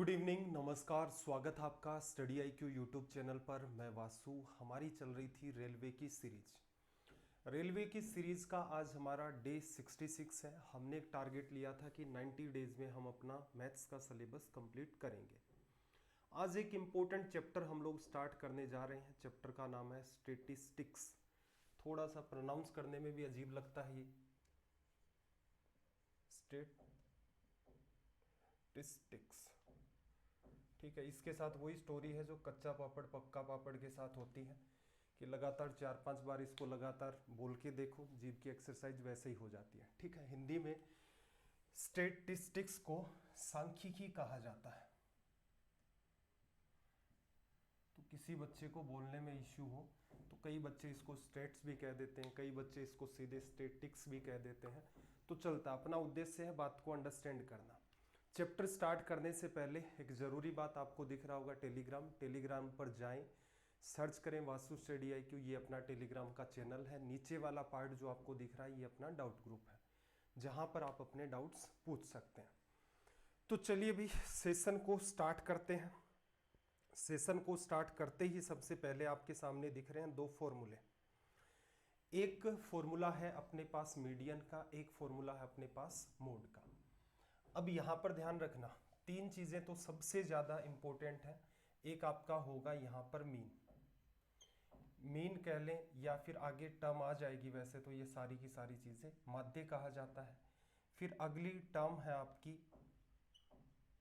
Good evening, नमस्कार। स्वागत है आपका स्टडी IQ यूट्यूब चैनल पर। मैं वासु। हमारी चल रही थी रेलवे की सीरीज। रेलवे की सीरीज का आज हमारा डे 66 है। हमने एक टारगेट लिया था कि 90 डेज में हम अपना मैथ्स का सिलेबस कंप्लीट करेंगे। आज एक इम्पोर्टेंट चैप्टर हम लोग स्टार्ट करने जा रहे हैं। चैप्टर का नाम है स्टैटिस्टिक्स। थोड़ा सा प्रोनाउंस करने में भी अजीब लगता है ये स्टैटिस्टिक्स। ठीक है, इसके साथ वही स्टोरी है जो कच्चा पापड़ पक्का पापड़ के साथ होती है कि लगातार 4-5 बार इसको लगातार बोल के देखो, जीभ की एक्सरसाइज वैसे ही हो जाती है। ठीक है, हिंदी में स्टैटिस्टिक्स को सांख्यिकी कहा जाता है। तो किसी बच्चे को बोलने में इश्यू हो तो कई बच्चे इसको स्टेट्स भी कह देते हैं, कई बच्चे इसको सीधे स्टैटिक्स भी कह देते हैं। तो चलता, अपना उद्देश्य है बात को अंडरस्टैंड करना। चैप्टर स्टार्ट करने से पहले एक ज़रूरी बात आपको दिख रहा होगा, टेलीग्राम पर जाएं, सर्च करें वासु स्टडी IQ। ये अपना टेलीग्राम का चैनल है। नीचे वाला पार्ट जो आपको दिख रहा है ये अपना डाउट ग्रुप है, जहां पर आप अपने डाउट्स पूछ सकते हैं। तो चलिए अभी सेशन को स्टार्ट करते हैं। सेशन को स्टार्ट करते ही सबसे पहले आपके सामने दिख रहे हैं दो फॉर्मूले। एक फॉर्मूला है अपने पास मीडियन का, एक फॉर्मूला है अपने पास मोड का। अब यहां पर ध्यान रखना, तीन चीजें तो सबसे ज्यादा इंपॉर्टेंट है। एक आपका होगा यहां पर मीन कह लें या फिर आगे टर्म आ जाएगी। वैसे तो ये सारी की सारी चीजें माध्य कहा जाता है। फिर अगली टर्म है आपकी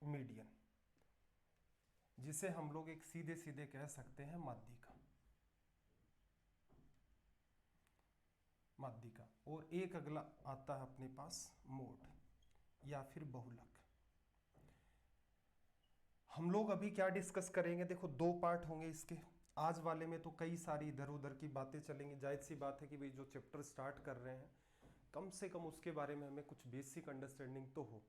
मीडियन, जिसे हम लोग एक सीधे सीधे कह सकते हैं माध्य का। और एक अगला आता है अपने पास मोड या फिर बहुलक। हम लोग अभी क्या डिस्कस करेंगे, देखो दो पार्ट होंगे इसके। आज वाले में तो कई सारी इधर उधर की बातें चलेंगी। जाहिर सी बात है कि भाई जो चैप्टर स्टार्ट कर रहे हैं कम से कम उसके बारे में हमें कुछ बेसिक अंडरस्टैंडिंग तो हो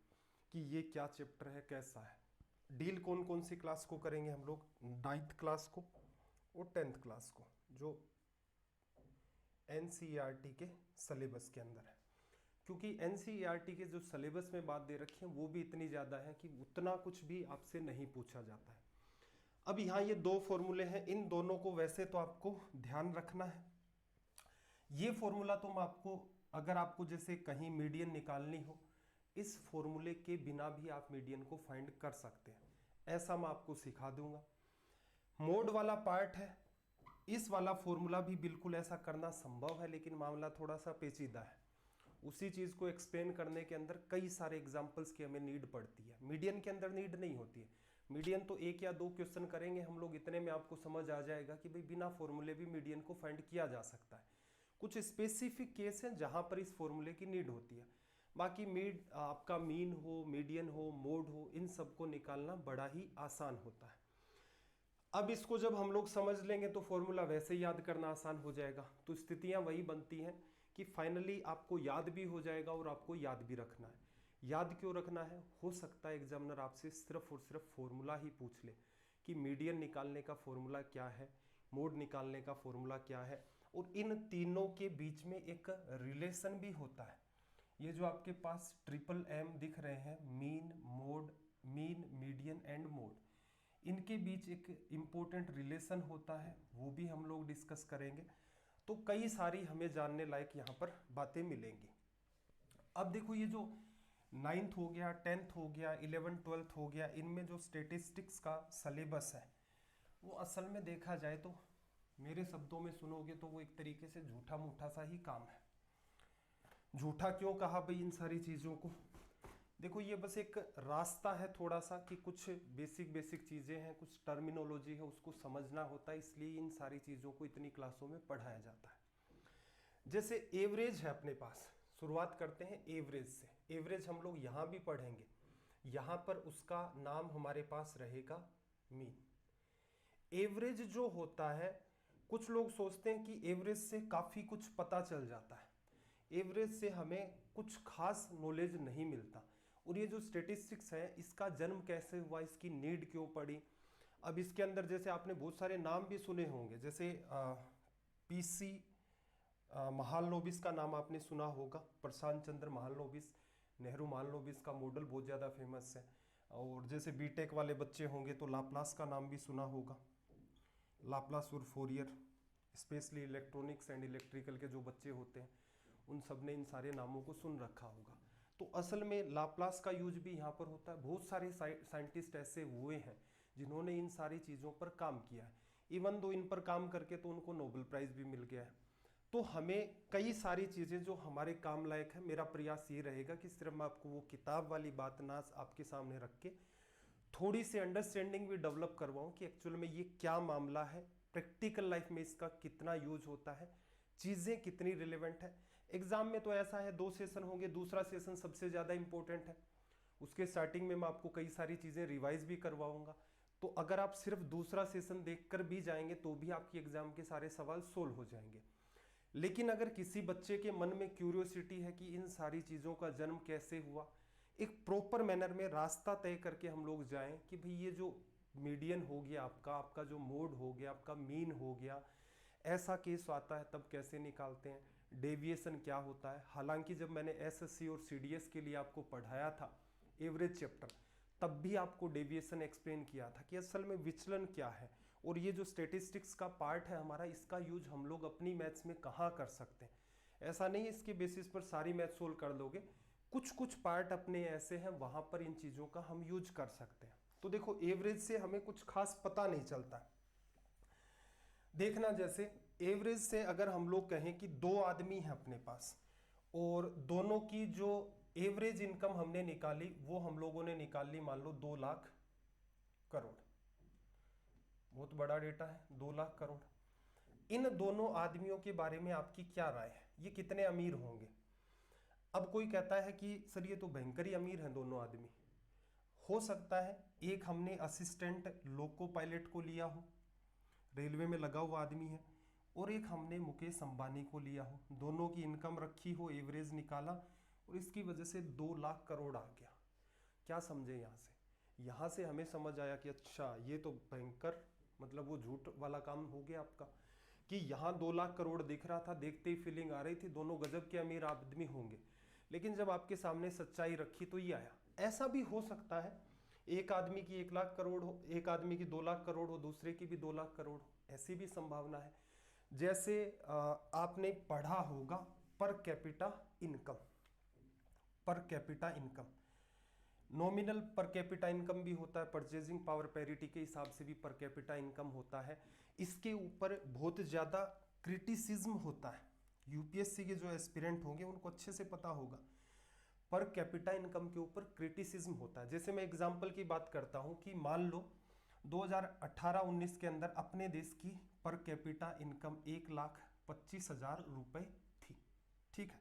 कि ये क्या चैप्टर है, कैसा है। डील कौन कौन सी क्लास को करेंगे हम लोग, 9th क्लास को और 10th क्लास को, जो NCERT के सिलेबस के अंदर है। क्योंकि NCERT के जो सिलेबस में बात दे रखी है वो भी इतनी ज़्यादा है कि उतना कुछ भी आपसे नहीं पूछा जाता है। अब यहाँ ये दो फॉर्मूले हैं, इन दोनों को वैसे तो आपको ध्यान रखना है। ये फॉर्मूला तो मैं आपको, अगर आपको जैसे कहीं मीडियन निकालनी हो, इस फॉर्मूले के बिना भी आप मीडियन को फाइंड कर सकते हैं, ऐसा मैं आपको सिखा दूंगा। मोड वाला पार्ट है, इस वाला फॉर्मूला भी बिल्कुल ऐसा करना संभव है, लेकिन मामला थोड़ा सा पेचीदा है। उसी चीज को एक्सप्लेन करने के अंदर कई सारे एग्जांपल्स की हमें नीड पड़ती है। मीडियन के अंदर नीड नहीं होती है। मीडियन तो एक या दो क्वेश्चन करेंगे हम लोग, इतने में आपको समझ आ जाएगा कि भाई बिना फॉर्मूले भी मीडियन को फाइंड किया जा सकता है। कुछ स्पेसिफिक केस हैं जहां पर इस फॉर्मूले की नीड होती है। बाकी आपका मीन हो, मीडियन हो, मोड हो, इन सबको निकालना बड़ा ही आसान होता है। अब इसको जब हम लोग समझ लेंगे तो फॉर्मूला वैसे ही याद करना आसान हो जाएगा। तो स्थितियां वही बनती हैं कि फाइनली आपको याद भी हो जाएगा और आपको याद भी रखना है। याद क्यों रखना है, हो सकता है एग्जामिनर आपसे सिर्फ और सिर्फ फॉर्मूला ही पूछ ले कि मीडियन निकालने का फॉर्मूला क्या है, मोड निकालने का फॉर्मूला क्या है, और इन तीनों के बीच में एक रिलेशन भी होता है। ये जो आपके पास MMM दिख रहे हैं, मीन मीडियन एंड मोड, इनके बीच एक इंपॉर्टेंट रिलेशन होता है, वो भी हम लोग डिस्कस करेंगे। तो कई सारी हमें जानने लायक यहाँ पर बातें मिलेंगी। अब देखो ये जो 9th हो गया, 10th हो गया, 11th 12th हो गया, इनमें जो स्टैटिस्टिक्स का सिलेबस है वो असल में देखा जाए तो मेरे शब्दों में सुनोगे तो वो एक तरीके से झूठा मूठा सा ही काम है। झूठा क्यों कहा भाई इन सारी चीज़ों को, देखो ये बस एक रास्ता है थोड़ा सा कि कुछ बेसिक चीज़ें हैं, कुछ टर्मिनोलॉजी है, उसको समझना होता है, इसलिए इन सारी चीज़ों को इतनी क्लासों में पढ़ाया जाता है। जैसे एवरेज है अपने पास, शुरुआत करते हैं एवरेज से। एवरेज हम लोग यहाँ भी पढ़ेंगे, यहाँ पर उसका नाम हमारे पास रहेगा मीन। एवरेज जो होता है, कुछ लोग सोचते हैं कि एवरेज से काफ़ी कुछ पता चल जाता है, एवरेज से हमें कुछ खास नॉलेज नहीं मिलता। और ये जो स्टैटिस्टिक्स है इसका जन्म कैसे हुआ, इसकी नीड क्यों पड़ी। अब इसके अंदर जैसे आपने बहुत सारे नाम भी सुने होंगे, जैसे PC महालनोबिस का नाम आपने सुना होगा, प्रशांत चंद्र महालनोबिस, नेहरू महालनोबिस का मॉडल बहुत ज़्यादा फेमस है। और जैसे बीटेक वाले बच्चे होंगे तो लाप्लास का नाम भी सुना होगा, लाप्लास और Fourier, specially electronics and electrical के जो बच्चे होते हैं उन सब ने इन सारे नामों को सुन रखा होगा। तो असल में लाप्लास का यूज भी यहाँ पर होता है। बहुत सारे साइंटिस्ट ऐसे हुए हैं जिन्होंने इन सारी चीज़ों पर काम किया है, इवन दो इन पर काम करके तो उनको नोबेल प्राइज़ भी मिल गया है। तो हमें कई सारी चीज़ें जो हमारे काम लायक है, मेरा प्रयास ये रहेगा कि सिर्फ मैं आपको वो किताब वाली बात ना आपके सामने रख के थोड़ी सी अंडरस्टैंडिंग भी डेवलप करवाऊं कि एक्चुअल में ये क्या मामला है, प्रैक्टिकल लाइफ में इसका कितना यूज होता है, चीज़ें कितनी रिलेवेंट है। एग्जाम में तो ऐसा है 2 सेशन होंगे, दूसरा सेशन सबसे ज़्यादा इंपॉर्टेंट है, उसके स्टार्टिंग में मैं आपको कई सारी चीज़ें रिवाइज भी करवाऊंगा। तो अगर आप सिर्फ दूसरा सेशन देखकर भी जाएंगे तो भी आपकी एग्जाम के सारे सवाल सोल्व हो जाएंगे। लेकिन अगर किसी बच्चे के मन में क्यूरियोसिटी है कि इन सारी चीज़ों का जन्म कैसे हुआ, एक प्रॉपर मैनर में रास्ता तय करके हम लोग जाएं कि भाई ये जो मीडियन हो गया आपका जो मोड हो गया, आपका मीन हो गया, ऐसा केस आता है तब कैसे निकालते हैं, डेविएशन क्या होता है। हालांकि जब मैंने एसएससी और सीडीएस के लिए आपको पढ़ाया था एवरेज चैप्टर, तब भी आपको डेविएशन एक्सप्लेन किया था कि असल में विचलन क्या है, और ये जो स्टेटिस्टिक्स का पार्ट है हमारा, इसका यूज हम लोग अपनी मैथ्स में कहाँ कर सकते हैं। ऐसा नहीं है इसके बेसिस पर सारी मैथ सोल्व कर दोगे, कुछ कुछ पार्ट अपने ऐसे हैं वहाँ पर इन चीज़ों का हम यूज कर सकते हैं। तो देखो एवरेज से हमें कुछ खास पता नहीं चलता। देखना जैसे एवरेज से अगर हम लोग कहें कि 2 आदमी हैं अपने पास और दोनों की जो एवरेज इनकम हमने निकाली वो हम लोगों ने निकाल ली मान लो 2 लाख करोड़, बहुत बड़ा डेटा है 2 लाख करोड़। इन दोनों आदमियों के बारे में आपकी क्या राय है, ये कितने अमीर होंगे। अब कोई कहता है कि सर ये तो भयंकर ही अमीर हैं दोनों आदमी। हो सकता है एक हमने असिस्टेंट लोको पायलट को लिया हो, रेलवे में लगा हुआ आदमी है, और एक हमने मुकेश अंबानी को लिया हो, दोनों की इनकम रखी हो, एवरेज निकाला और इसकी वजह से 2 लाख करोड़ आ गया। क्या समझे यहाँ से हमें समझ आया कि अच्छा ये तो भयंकर, मतलब वो झूठ वाला काम हो गया आपका कि यहाँ 2 लाख करोड़ दिख रहा था, देखते ही फीलिंग आ रही थी दोनों गजब के अमीर आदमी होंगे, लेकिन जब आपके सामने सच्चाई रखी तो ये आया। ऐसा भी हो सकता है एक आदमी की 1 लाख करोड़ हो, एक आदमी की 2 लाख करोड़ हो, दूसरे की भी 2 लाख करोड़ हो, ऐसी भी संभावना है। जैसे आपने पढ़ा होगा per capita income, per capita income, nominal per capita income भी होता है, परचेजिंग पावर पैरिटी के हिसाब से भी पर कैपिटा इनकम होता है। इसके ऊपर बहुत ज़्यादा क्रिटिसिज्म होता है, यूपीएससी के जो एस्पिरेंट होंगे उनको अच्छे से पता होगा, पर कैपिटा इनकम के ऊपर क्रिटिसिज्म होता है। जैसे मैं एग्जांपल की बात करता हूं कि मान लो 2018-19 के अंदर अपने देश की पर कैपिटा इनकम 1,25,000 रुपए थी, ठीक है।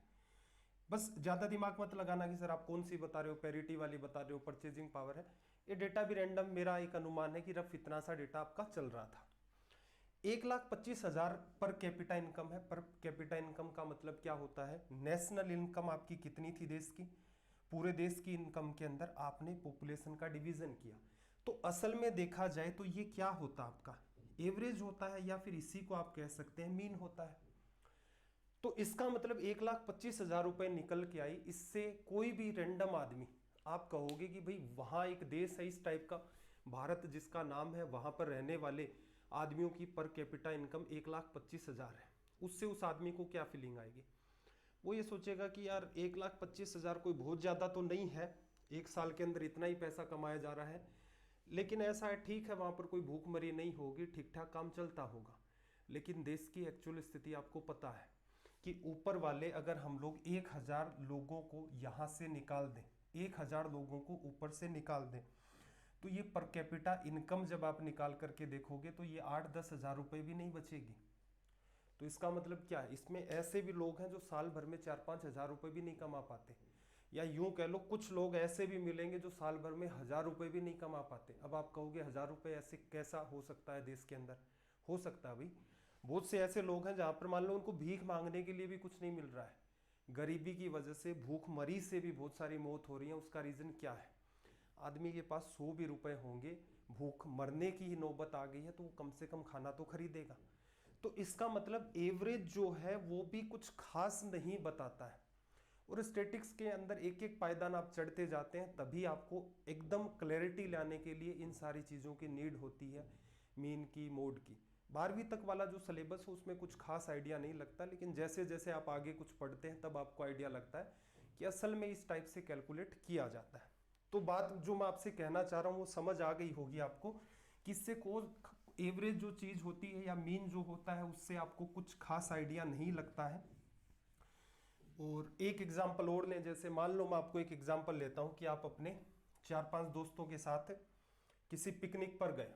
बस ज़्यादा दिमाग मत लगाना कि सर आप कौन सी बता रहे हो, पैरिटी वाली बता रहे हो, परचेजिंग पावर है, ये डेटा भी रैंडम, मेरा एक अनुमान है कि रफ इतना सा डेटा आपका चल रहा था। 1,25,000 पर कैपिटा इनकम है। पर कैपिटा इनकम का मतलब क्या होता है, नेशनल इनकम आपकी कितनी थी देश की, पूरे देश की इनकम के अंदर आपने पॉपुलेशन का डिवीजन किया। तो असल में देखा जाए तो ये क्या होता आपका एवरेज होता है, या फिर इसी को आप कह सकते हैं मीन होता है। तो इसका मतलब 1,25,000 रुपए निकल के आई। इससे कोई भी रैंडम आदमी, आप कहोगे कि भाई वहाँ एक देश है इस टाइप का, भारत जिसका नाम है, वहाँ पर रहने वाले आदमियों की पर कैपिटा इनकम 1,25,000 है, उससे उस आदमी को क्या फीलिंग आएगी, वो ये सोचेगा कि यार 1,25,000 कोई बहुत ज़्यादा तो नहीं है, एक साल के अंदर इतना ही पैसा कमाया जा रहा है, लेकिन ऐसा है ठीक है वहाँ पर कोई भूखमरी नहीं होगी, ठीक ठाक काम चलता होगा। लेकिन देश की एक्चुअल स्थिति आपको पता है कि ऊपर वाले अगर हम लोग 1,000 लोगों को यहाँ से निकाल दें, 1,000 लोगों को ऊपर से निकाल दें, तो ये पर कैपिटा इनकम जब आप निकाल करके देखोगे तो ये 8-10 हज़ार रुपये भी नहीं बचेगी। तो इसका मतलब क्या है, इसमें ऐसे भी लोग हैं जो साल भर में 4-5 हज़ार रुपये भी नहीं कमा पाते, या यूं कह लो कुछ लोग ऐसे भी मिलेंगे जो साल भर में 1,000 रुपये भी नहीं कमा पाते। अब आप कहोगे 1,000 रुपये ऐसे कैसा हो सकता है देश के अंदर, हो सकता है भाई, बहुत से ऐसे लोग हैं जहाँ पर मान लो उनको भीख मांगने के लिए भी कुछ नहीं मिल रहा है, गरीबी की वजह से भूखमरी से भी बहुत सारी मौत हो रही है। उसका रीज़न क्या है, आदमी के पास 100 भी रुपए होंगे, भूख मरने की ही नौबत आ गई है तो वो कम से कम खाना तो खरीदेगा। तो इसका मतलब एवरेज जो है वो भी कुछ खास नहीं बताता है, और स्टैटिक्स के अंदर एक एक पायदान आप चढ़ते जाते हैं, तभी आपको एकदम क्लैरिटी लाने के लिए इन सारी चीज़ों की नीड होती है, मीन की, मोड की। 12वीं तक वाला जो सिलेबस है उसमें कुछ खास आइडिया नहीं लगता, लेकिन जैसे जैसे आप आगे कुछ पढ़ते हैं तब आपको आइडिया लगता है कि असल में इस टाइप से कैलकुलेट किया जाता है। तो बात जो मैं आपसे कहना चाह रहा हूँ वो समझ आ गई होगी आपको कि इससे को एवरेज जो चीज़ होती है या मीन जो होता है उससे आपको कुछ खास आइडिया नहीं लगता है। और एक एग्जाम्पल और लें, जैसे मान लो मैं आपको एक एग्जाम्पल लेता हूँ कि आप अपने 4-5 दोस्तों के साथ किसी पिकनिक पर गए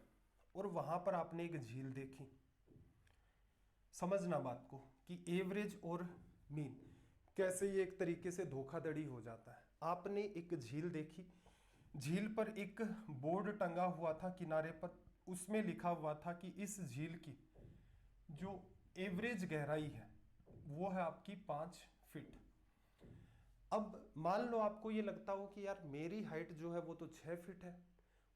और वहाँ पर आपने एक झील देखी। समझना बात को कि एवरेज और मीन कैसे ये एक तरीके से धोखाधड़ी हो जाता है। आपने एक झील देखी, झील पर एक बोर्ड टंगा हुआ था किनारे पर, उसमें लिखा हुआ था कि इस झील की जो एवरेज गहराई है वो है आपकी 5 फीट। अब मान लो आपको ये लगता हो कि यार मेरी हाइट जो है वो तो 6 फीट है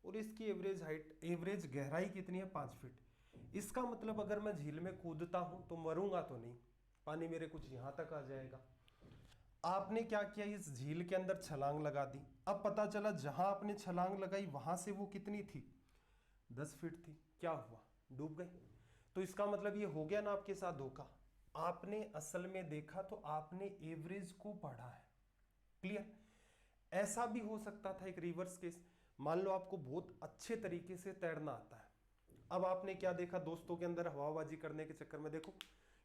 और इसकी एवरेज गहराई कितनी है, 5 फीट। इसका मतलब अगर मैं झील में कूदता हूं तो मरूंगा तो नहीं, पानी मेरे कुछ यहां तक आ जाएगा। आपने क्या किया, इस झील के अंदर छलांग लगा दी। अब पता चला जहां आपने छलांग लगाई वहां से वो कितनी थी, 10 फीट थी। क्या हुआ, डूब गए। तो इसका मतलब ये हो गया ना आपके साथ धोखा। आपने असल में देखा तो आपने एवरेज को पढ़ा है। क्लियर। ऐसा भी हो सकता था एक रिवर्स केस, मान लो आपको बहुत अच्छे तरीके से तैरना आता है। अब आपने क्या देखा, दोस्तों के अंदर हवाबाजी करने के चक्कर में देखो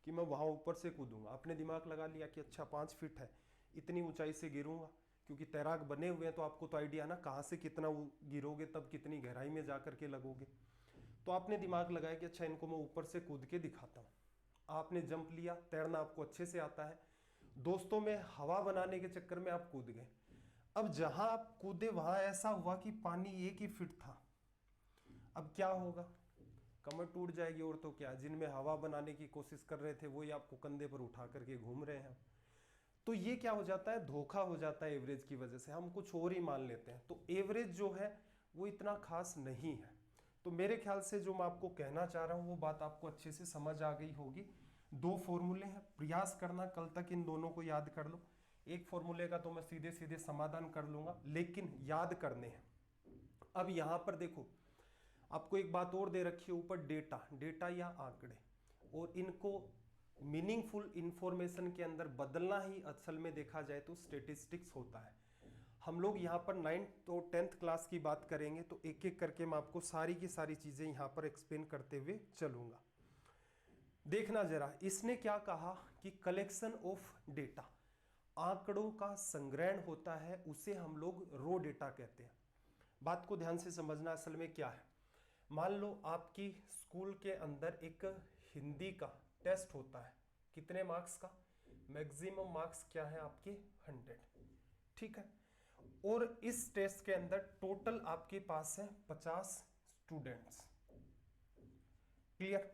कि मैं वहां ऊपर से कूदूंगा। आपने दिमाग लगा लिया कि अच्छा 5 फीट है, इतनी ऊंचाई से गिरूंगा, क्योंकि तैराक बने हुए हैं तो आपको तो आइडिया ना कहाँ से कितना गिरोगे तब कितनी गहराई में जा करके लगोगे। तो आपने दिमाग लगाया कि अच्छा इनको मैं ऊपर से कूद के दिखाता हूँ। आपने जंप लिया, तैरना आपको अच्छे से आता है, दोस्तों में हवा बनाने के चक्कर में आप कूद गए। अब जहां आप कूदे वहां ऐसा हुआ कि पानी 1 ही फीट था। अब क्या होगा, कमर टूट जाएगी। और तो क्या, जिनमें हवा बनाने की कोशिश कर रहे थे वही आपको कंधे पर उठा करके घूम रहे हैं। तो ये क्या हो जाता है, धोखा हो जाता है एवरेज की वजह से, हम कुछ और ही मान लेते हैं। तो एवरेज जो है वो इतना खास नहीं है। तो मेरे ख्याल से जो मैं आपको कहना चाह रहा हूँ वो बात आपको अच्छे से समझ आ गई होगी। 2 फॉर्मूले हैं, प्रयास करना कल तक इन दोनों को याद कर लो। एक फॉर्मूले का तो मैं सीधे सीधे समाधान कर लूंगा, लेकिन याद करने हैं। अब यहां पर देखो आपको एक बात और दे रखी है ऊपर, डेटा या आंकड़े, और इनको मीनिंगफुल इंफॉर्मेशन के अंदर बदलना ही असल में देखा जाए तो स्टेटिस्टिक्स होता है। हम लोग यहाँ पर 9th और 10th क्लास की बात करेंगे तो एक एक करके मैं आपको सारी की सारी चीजें यहाँ पर एक्सप्लेन करते हुए चलूंगा। देखना जरा, इसने क्या कहा कि कलेक्शन ऑफ डेटा, आंकड़ों का संग्रहण होता है, उसे हम लोग रो डेटा कहते हैं। बात को ध्यान से समझना, असल में क्या है। मान लो आपकी स्कूल के अंदर एक हिंदी का टेस्ट होता है, कितने मार्क्स का, मैक्सिमम मार्क्स क्या है आपके 100, ठीक है। और इस टेस्ट के अंदर टोटल आपके पास है 50 स्टूडेंट्स। क्लियर।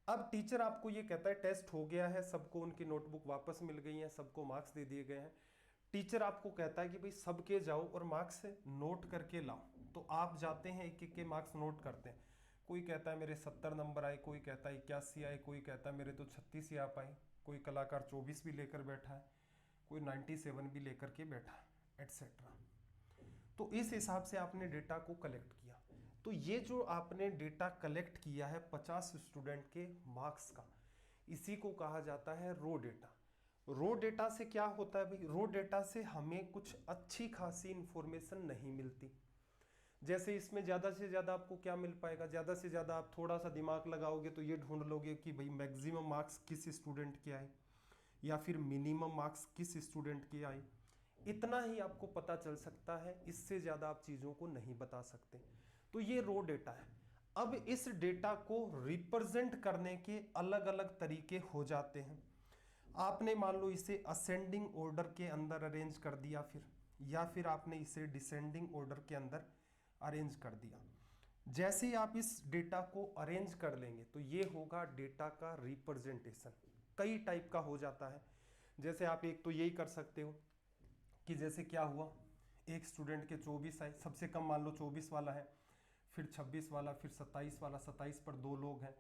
अब टीचर आपको ये कहता है टेस्ट हो गया है, सबको उनकी नोटबुक वापस मिल गई है, सबको मार्क्स दे दिए गए हैं। टीचर आपको कहता है कि भाई सबके जाओ और मार्क्स नोट करके लाओ। तो आप जाते हैं, एक एक के मार्क्स नोट करते हैं। कोई कहता है मेरे 70 नंबर आए, कोई कहता है 81 आए, कोई कहता है मेरे तो 36 ही आ पाए, कोई कलाकार 24 भी लेकर बैठा है, कोई 97 भी लेकर के बैठा है, एटसेट्रा। तो इस हिसाब से आपने डेटा को कलेक्ट किया। तो ये जो आपने डेटा कलेक्ट किया है 50 स्टूडेंट के मार्क्स का, इसी को कहा जाता है रो डेटा। रो डेटा से क्या होता है भाई, रो डेटा से हमें कुछ अच्छी खासी इंफॉर्मेशन नहीं मिलती। जैसे इसमें ज़्यादा से ज़्यादा आपको क्या मिल पाएगा, ज़्यादा से ज़्यादा आप थोड़ा सा दिमाग लगाओगे तो ये ढूंढ लोगे कि भाई मैक्सिमम मार्क्स किस स्टूडेंट के आए या फिर मिनिमम मार्क्स किस स्टूडेंट के आए। इतना ही आपको पता चल सकता है, इससे ज़्यादा आप चीज़ों को नहीं बता सकते। तो ये रो डेटा है। अब इस डेटा को रिप्रेजेंट करने के अलग अलग तरीके हो जाते हैं। आपने मान लो इसे असेंडिंग ऑर्डर के अंदर अरेंज कर दिया, या फिर आपने इसे डिसेंडिंग ऑर्डर के अंदर अरेंज कर दिया। जैसे ही आप इस डेटा को अरेंज कर लेंगे तो ये होगा डेटा का रिप्रेजेंटेशन। कई टाइप का हो जाता है। जैसे आप एक तो यही कर सकते हो कि जैसे क्या हुआ, एक स्टूडेंट के 24 आए, सबसे कम मान लो 24 वाला है, फिर 26 वाला, फिर 27 वाला, 27 पर 2 लोग हैं,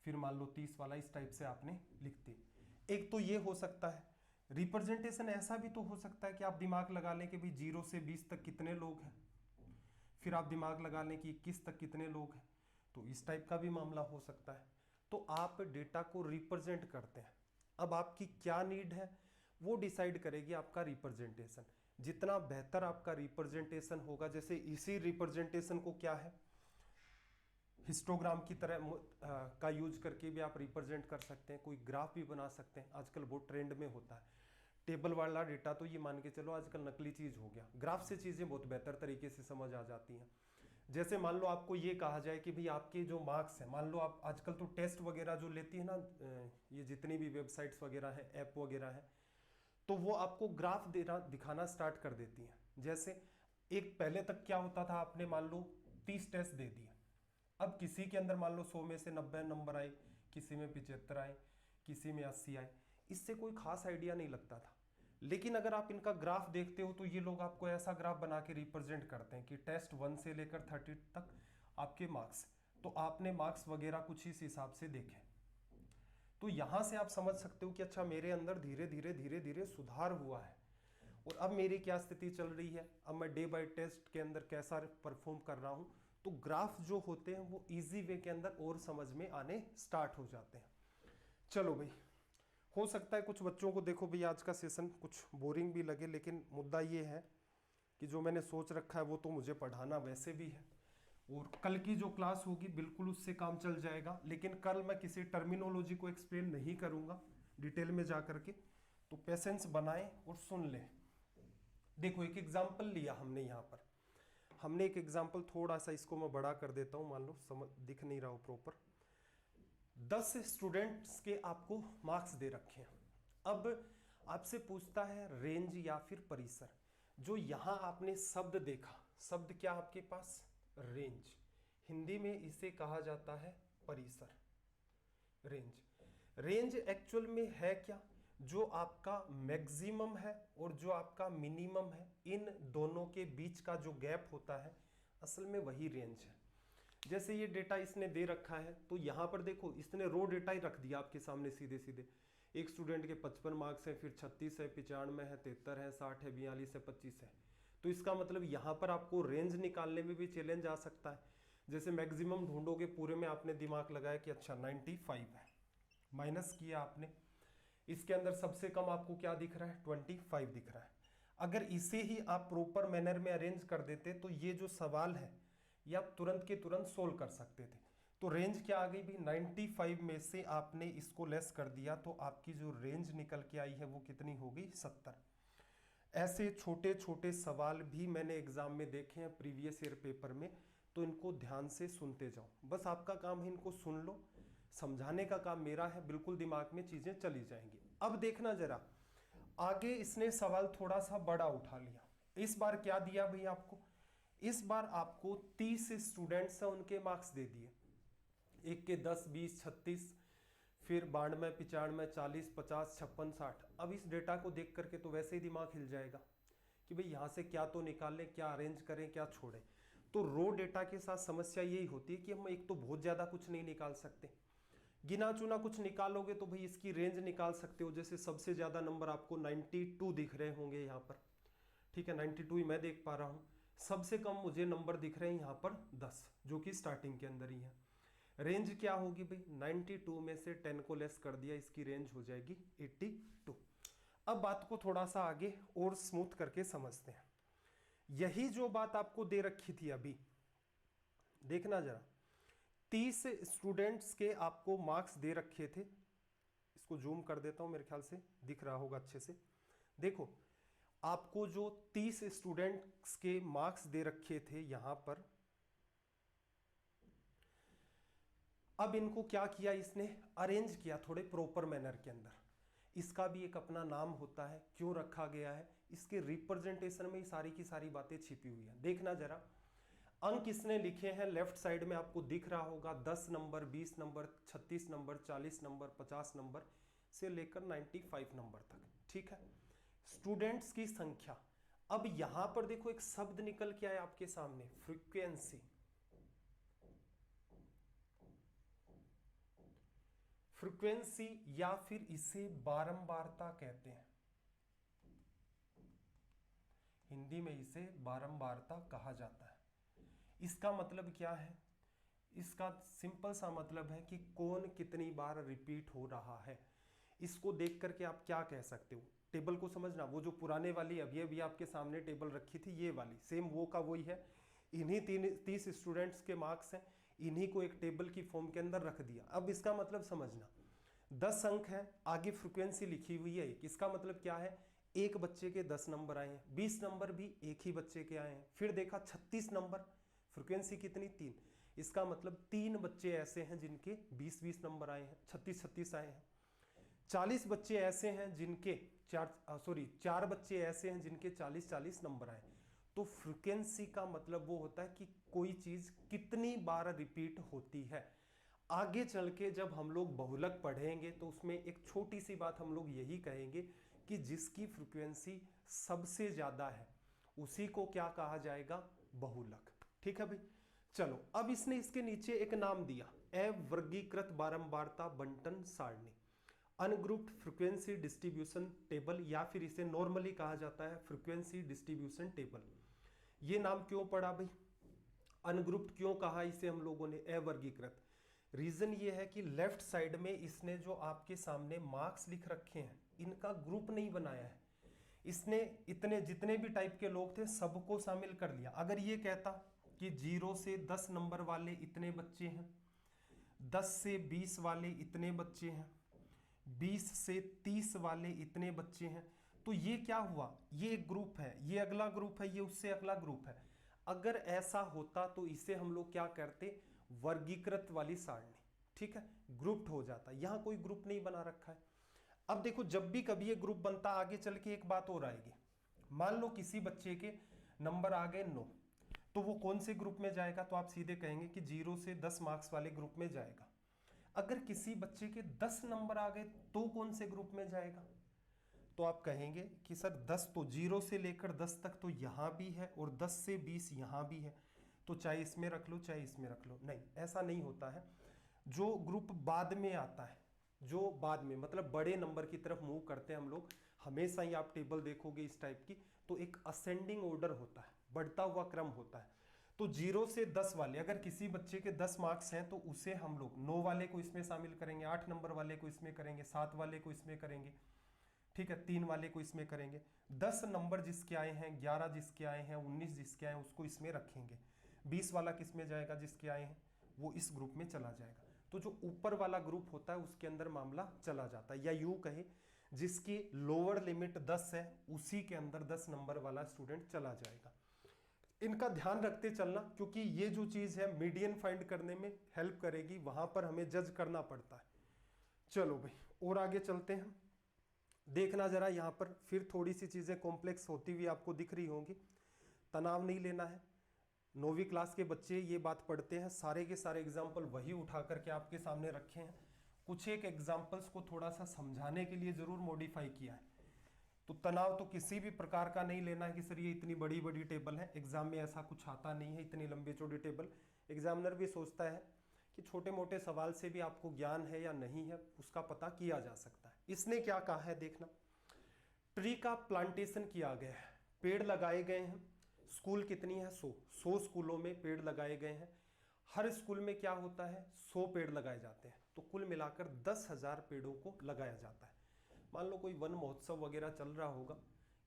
फिर मान लो 30 वाला, इस टाइप से आपने लिख दी। एक तो ये हो सकता है। रिप्रेजेंटेशन ऐसा भी तो हो सकता है कि आप दिमाग लगा लें कि भाई 0 से 20 तक कितने लोग हैं, फिर आप दिमाग लगा लें कि 21 तक कितने लोग हैं, तो इस टाइप का भी मामला हो सकता है। तो आप डेटा को रिप्रेजेंट करते हैं। अब आपकी क्या नीड है वो डिसाइड करेगी आपका रिप्रेजेंटेशन। जितना बेहतर आपका रिप्रेजेंटेशन होगा, जैसे इसी रिप्रेजेंटेशन को क्या है, हिस्टोग्राम की तरह का यूज करके भी आप रिप्रेजेंट कर सकते हैं, कोई ग्राफ भी बना सकते हैं। आजकल बहुत ट्रेंड में होता है टेबल वाला डेटा, तो ये मान के चलो आजकल नकली चीज हो गया, ग्राफ से चीजें बहुत बेहतर तरीके से समझ आ जाती हैं। जैसे मान लो आपको ये कहा जाए कि भाई आपके जो मार्क्स हैं, मान लो आप आजकल तो टेस्ट वगैरह जो लेती है ना, ये जितनी भी वेबसाइट्स वगैरह हैं, ऐप वगैरह हैं, तो वो आपको ग्राफ देना दिखाना स्टार्ट कर देती हैं। जैसे एक पहले तक क्या होता था, आपने मान लो 30 टेस्ट दे दिए, अब किसी के अंदर मान लो 100 में से 90 नंबर आए, किसी में 75 आए, किसी में 80 आए, इससे कोई खास आइडिया नहीं लगता था। लेकिन अगर आप इनका ग्राफ देखते हो तो ये लोग आपको ऐसा ग्राफ बना के रिप्रेजेंट करते हैं कि टेस्ट 1 से लेकर 30 तक आपके मार्क्स, तो आपने मार्क्स वगैरह कुछ इस हिसाब से देखे। तो यहां से आप समझ सकते हो कि अच्छा मेरे अंदर धीरे धीरे धीरे धीरे सुधार हुआ है, और अब मेरी क्या स्थिति चल रही है, अब मैं डे बाय टेस्ट के अंदर कैसा परफॉर्म कर रहा हूं। तो ग्राफ जो होते हैं वो इजी वे के अंदर और समझ में आने स्टार्ट हो जाते हैं। चलो भाई, हो सकता है कुछ बच्चों को देखो भाई आज का सेशन कुछ बोरिंग भी लगे, लेकिन मुद्दा ये है कि जो मैंने सोच रखा है वो तो मुझे पढ़ाना वैसे भी है, और कल की जो क्लास होगी बिल्कुल उससे काम चल जाएगा। लेकिन कल मैं किसी टर्मिनोलॉजी को एक्सप्लेन नहीं करूंगा डिटेल में जा करके, तो पेशेंस बनाएं और सुन लें। देखो एक एग्जाम्पल लिया हमने, यहाँ पर हमने एक एग्जाम्पल, थोड़ा सा इसको मैं बड़ा कर देता हूं, मान लो समझ दिख नहीं रहा हो प्रॉपर। 10 स्टूडेंट्स के आपको मार्क्स दे रखे हैं। अब आपसे पूछता है रेंज या फिर परिसर। जो यहां आपने शब्द देखा, शब्द क्या आपके पास, रेंज, हिंदी में इसे कहा जाता है परिसर, रेंज। रेंज एक्चुअल में है क्या, जो आपका मैक्सिमम है और जो आपका मिनिमम है, इन दोनों के बीच का जो गैप होता है, असल में वही रेंज है। जैसे ये डेटा इसने दे रखा है, तो यहां पर देखो इसने रो डेटा ही रख दिया आपके सामने सीधे सीधे। एक स्टूडेंट के 55 मार्क्स है, फिर 36 है, 95 है, 73 है, 60 है, 42 है, 25 है। तो इसका मतलब यहां पर आपको रेंज निकालने में भी चैलेंज आ सकता है। जैसे मैक्सिमम ढूंढोगे, पूरे में आपने दिमाग लगाया कि अच्छा 95 है, माइनस किया आपने, इसके अंदर सबसे कम आपको क्या दिख रहा है, 25 दिख रहा है। अगर इसे ही आप प्रॉपर मैनर में अरेंज कर देते तो ये जो सवाल है ये आप तुरंत के तुरंत सोल्व कर सकते थे। तो रेंज क्या आ गई भी, 95 में से आपने इसको लेस कर दिया, तो आपकी जो रेंज निकल के आई है वो कितनी हो गई, 70। ऐसे छोटे छोटे सवाल भी मैंने एग्जाम में देखे हैं प्रीवियस ईयर पेपर में, तो इनको ध्यान से सुनते जाओ। बस आपका काम है इनको सुन लो, समझाने का काम मेरा है, बिल्कुल दिमाग में चीजें चली जाएंगी। अब देखना जरा आगे, इसने सवाल थोड़ा सा बड़ा उठा लिया। इस बार क्या दिया भाई आपको, इस बार आपको 30 स्टूडेंट्स हैं, उनके मार्क्स दे दिए, एक के 10, 20, 36, फिर 92, 95, 40, 50, 56, 60। अब इस डेटा को देख करके तो वैसे ही दिमाग हिल जाएगा कि भाई यहाँ से क्या तो निकालें, क्या अरेंज करें, क्या छोड़ें। तो रो डेटा के साथ समस्या यही होती है कि हम एक तो बहुत ज़्यादा कुछ नहीं निकाल सकते, गिना चुना कुछ निकालोगे तो भाई इसकी रेंज निकाल सकते हो। जैसे सबसे ज़्यादा नंबर आपको 92 दिख रहे होंगे यहाँ पर, ठीक है, 92 ही मैं देख पा रहा हूँ। सबसे कम मुझे नंबर दिख रहे हैं यहाँ पर 10, जो कि स्टार्टिंग के अंदर ही है। रेंज क्या होगी भाई, 92 में से 10 को लेस कर दिया, इसकी रेंज हो जाएगी 82। अब बात को थोड़ा सा आगे और स्मूथ करके समझते हैं। यही जो बात आपको दे रखी थी अभी, देखना जरा, 30 स्टूडेंट्स के आपको मार्क्स दे रखे थे। इसको जूम कर देता हूं, मेरे ख्याल से दिख रहा होगा अच्छे से। देखो आपको जो 30 स्टूडेंट्स के मार्क्स दे रखे थे यहां पर, अब इनको क्या किया इसने, अरेंज किया थोड़े प्रॉपर मैनर के अंदर। इसका भी एक अपना नाम होता है, क्यों रखा गया है, इसके रिप्रेजेंटेशन में ही सारी की सारी बातें छिपी हुई हैं। देखना जरा, अंक इसने लिखे हैं लेफ्ट साइड में, आपको दिख रहा होगा 10 number, 20 number, 36 number, 40 number, 50 number से लेकर 95 नंबर तक, ठीक है। स्टूडेंट्स की संख्या, अब यहां पर देखो एक शब्द निकल के आया आपके सामने, फ्रीक्वेंसी। फ्रीक्वेंसी या फिर इसे बारंबारता कहते हैं। हिंदी में इसे बारंबारता कहा जाता है। इसका मतलब क्या है? इसका सिंपल सा मतलब है कि कौन कितनी बार रिपीट हो रहा है। इसको देख करके आप क्या कह सकते हो? टेबल को समझना, वो जो पुराने वाली अभी अभी आपके सामने टेबल रखी थी, ये वाली सेम वो का वही है। इन्हीं 30 स्टूडेंट्स के मार्क्स हैं, इन्हीं को एक टेबल की फॉर्म के अंदर रख दिया। अब इसका मतलब समझना, 10 अंक है, आगे फ्रीक्वेंसी लिखी हुई है एक। इसका मतलब क्या है? एक बच्चे के 10 नंबर आए हैं, 20 नंबर भी एक ही बच्चे के आए हैं। फिर देखा 36 नंबर, फ्रीक्वेंसी कितनी? 3। इसका मतलब 3 बच्चे ऐसे हैं जिनके 20-20 नंबर आए हैं, 36-36 आए हैं। 40 बच्चे ऐसे हैं जिनके 4 बच्चे ऐसे हैं जिनके 40-40 नंबर आए। तो फ्रीक्वेंसी का मतलब वो होता है कि कोई चीज कितनी बार रिपीट होती है। आगे चल के जब हम लोग बहुलक पढ़ेंगे तो उसमें एक छोटी सी बात हम लोग यही कहेंगे कि जिसकी फ्रीक्वेंसी सबसे ज्यादा है उसी को क्या कहा जाएगा? बहुलक। ठीक है भाई, चलो अब इसने इसके नीचे एक नाम दिया, अवर्गीकृत बारंबारता बंटन सारणी, अनग्रुप्ड फ्रीक्वेंसी डिस्ट्रीब्यूशन टेबल, या फिर इसे नॉर्मली कहा जाता है फ्रीक्वेंसी डिस्ट्रीब्यूशन टेबल। ये नाम क्यों पड़ा भाई? अनग्रुप्ड क्यों कहा इसे हम लोगों ने? अवर्गीकृत। रीजन ये है कि लेफ्ट साइड में इसने जो आपके सामने मार्क्स लिख रखे हैं इनका ग्रुप नहीं बनाया है। इसने इतने जितने भी टाइप के लोग थे सबको शामिल कर लिया। अगर ये कहता कि 0 से 10 नंबर वाले इतने बच्चे हैं, 10 से 20 वाले इतने बच्चे हैं, 20 से 30 वाले इतने बच्चे हैं, तो ये क्या हुआ? ये एक ग्रुप है, ये अगला ग्रुप है, ये उससे अगला ग्रुप है। अगर ऐसा होता तो इसे हम लोग क्या करते? वर्गीकृत वाली सारणी। ठीक है, ग्रुप्ड हो जाता। यहां कोई ग्रुप नहीं बना रखा है। अब देखो, जब भी कभी ये ग्रुप बनता आगे चल के एक बात और आएगी। मान लो किसी बच्चे के नंबर आ गए 9, तो वो कौन से ग्रुप में जाएगा? तो आप सीधे कहेंगे कि 0 से 10 मार्क्स वाले ग्रुप में जाएगा। अगर किसी बच्चे के 10 नंबर आ गए तो कौन से ग्रुप में जाएगा? तो आप कहेंगे कि सर 10 तो 0 से लेकर 10 तक तो यहां भी है और 10 से 20 यहां भी है, तो चाहे इसमें रख लो चाहे इसमें रख लो। नहीं, ऐसा नहीं होता है। जो ग्रुप बाद में आता है, जो बाद में मतलब बड़े नंबर की तरफ मूव करते हैं हम लोग, हमेशा ही आप टेबल देखोगे इस टाइप की, तो एक असेंडिंग ऑर्डर होता है, बढ़ता हुआ क्रम होता है। तो 0 से 10 वाले, अगर किसी बच्चे के 10 मार्क्स हैं तो उसे हम लोग 9 वाले को इसमें शामिल करेंगे, 8 नंबर वाले को इसमें करेंगे, 7 वाले को इसमें करेंगे, ठीक है, 3 वाले को इसमें करेंगे, 10 नंबर जिसके आए हैं, 11 जिसके आए हैं, 19 जिसके आए हैं उसको इसमें रखेंगे, 20 वाला किस में जाएगा? जिसके आए हैं वो इस ग्रुप में चला जाएगा। तो जो ऊपर वाला ग्रुप होता है उसके अंदर मामला चला जाता है, या यूं कहे जिसकी लोअर लिमिट 10 है उसी के अंदर 10 नंबर वाला स्टूडेंट चला जाएगा। इनका ध्यान रखते चलना, क्योंकि ये जो चीज है मीडियन फाइंड करने में हेल्प करेगी, वहां पर हमें जज करना पड़ता है। चलो भाई और आगे चलते हैं। देखना जरा यहाँ पर, फिर थोड़ी सी चीजें कॉम्प्लेक्स होती हुई आपको दिख रही होंगी, तनाव नहीं लेना है। 9वीं क्लास के बच्चे ये बात पढ़ते हैं, सारे के सारे एग्जाम्पल वही उठा करके आपके सामने रखे हैं। कुछ एक एग्जाम्पल्स को थोड़ा सा समझाने के लिए जरूर मॉडिफाई किया है। तो तनाव तो किसी भी प्रकार का नहीं लेना है कि सर ये इतनी बड़ी बड़ी टेबल है, एग्जाम में ऐसा कुछ आता नहीं है, इतनी लंबी चौड़ी टेबल। एग्जामिनर भी सोचता है कि छोटे मोटे सवाल से भी आपको ज्ञान है या नहीं है उसका पता किया जा सकता है। इसने क्या कहा है देखना, ट्री का प्लांटेशन किया गया है, पेड़ लगाए गए हैं, स्कूल कितनी है? 100 स्कूलों में पेड़ लगाए गए हैं। हर स्कूल में क्या होता है? 100 पेड़ लगाए जाते हैं, तो कुल मिलाकर 10,000 पेड़ों को लगाया जाता है। मान लो कोई वन महोत्सव वगैरह चल रहा होगा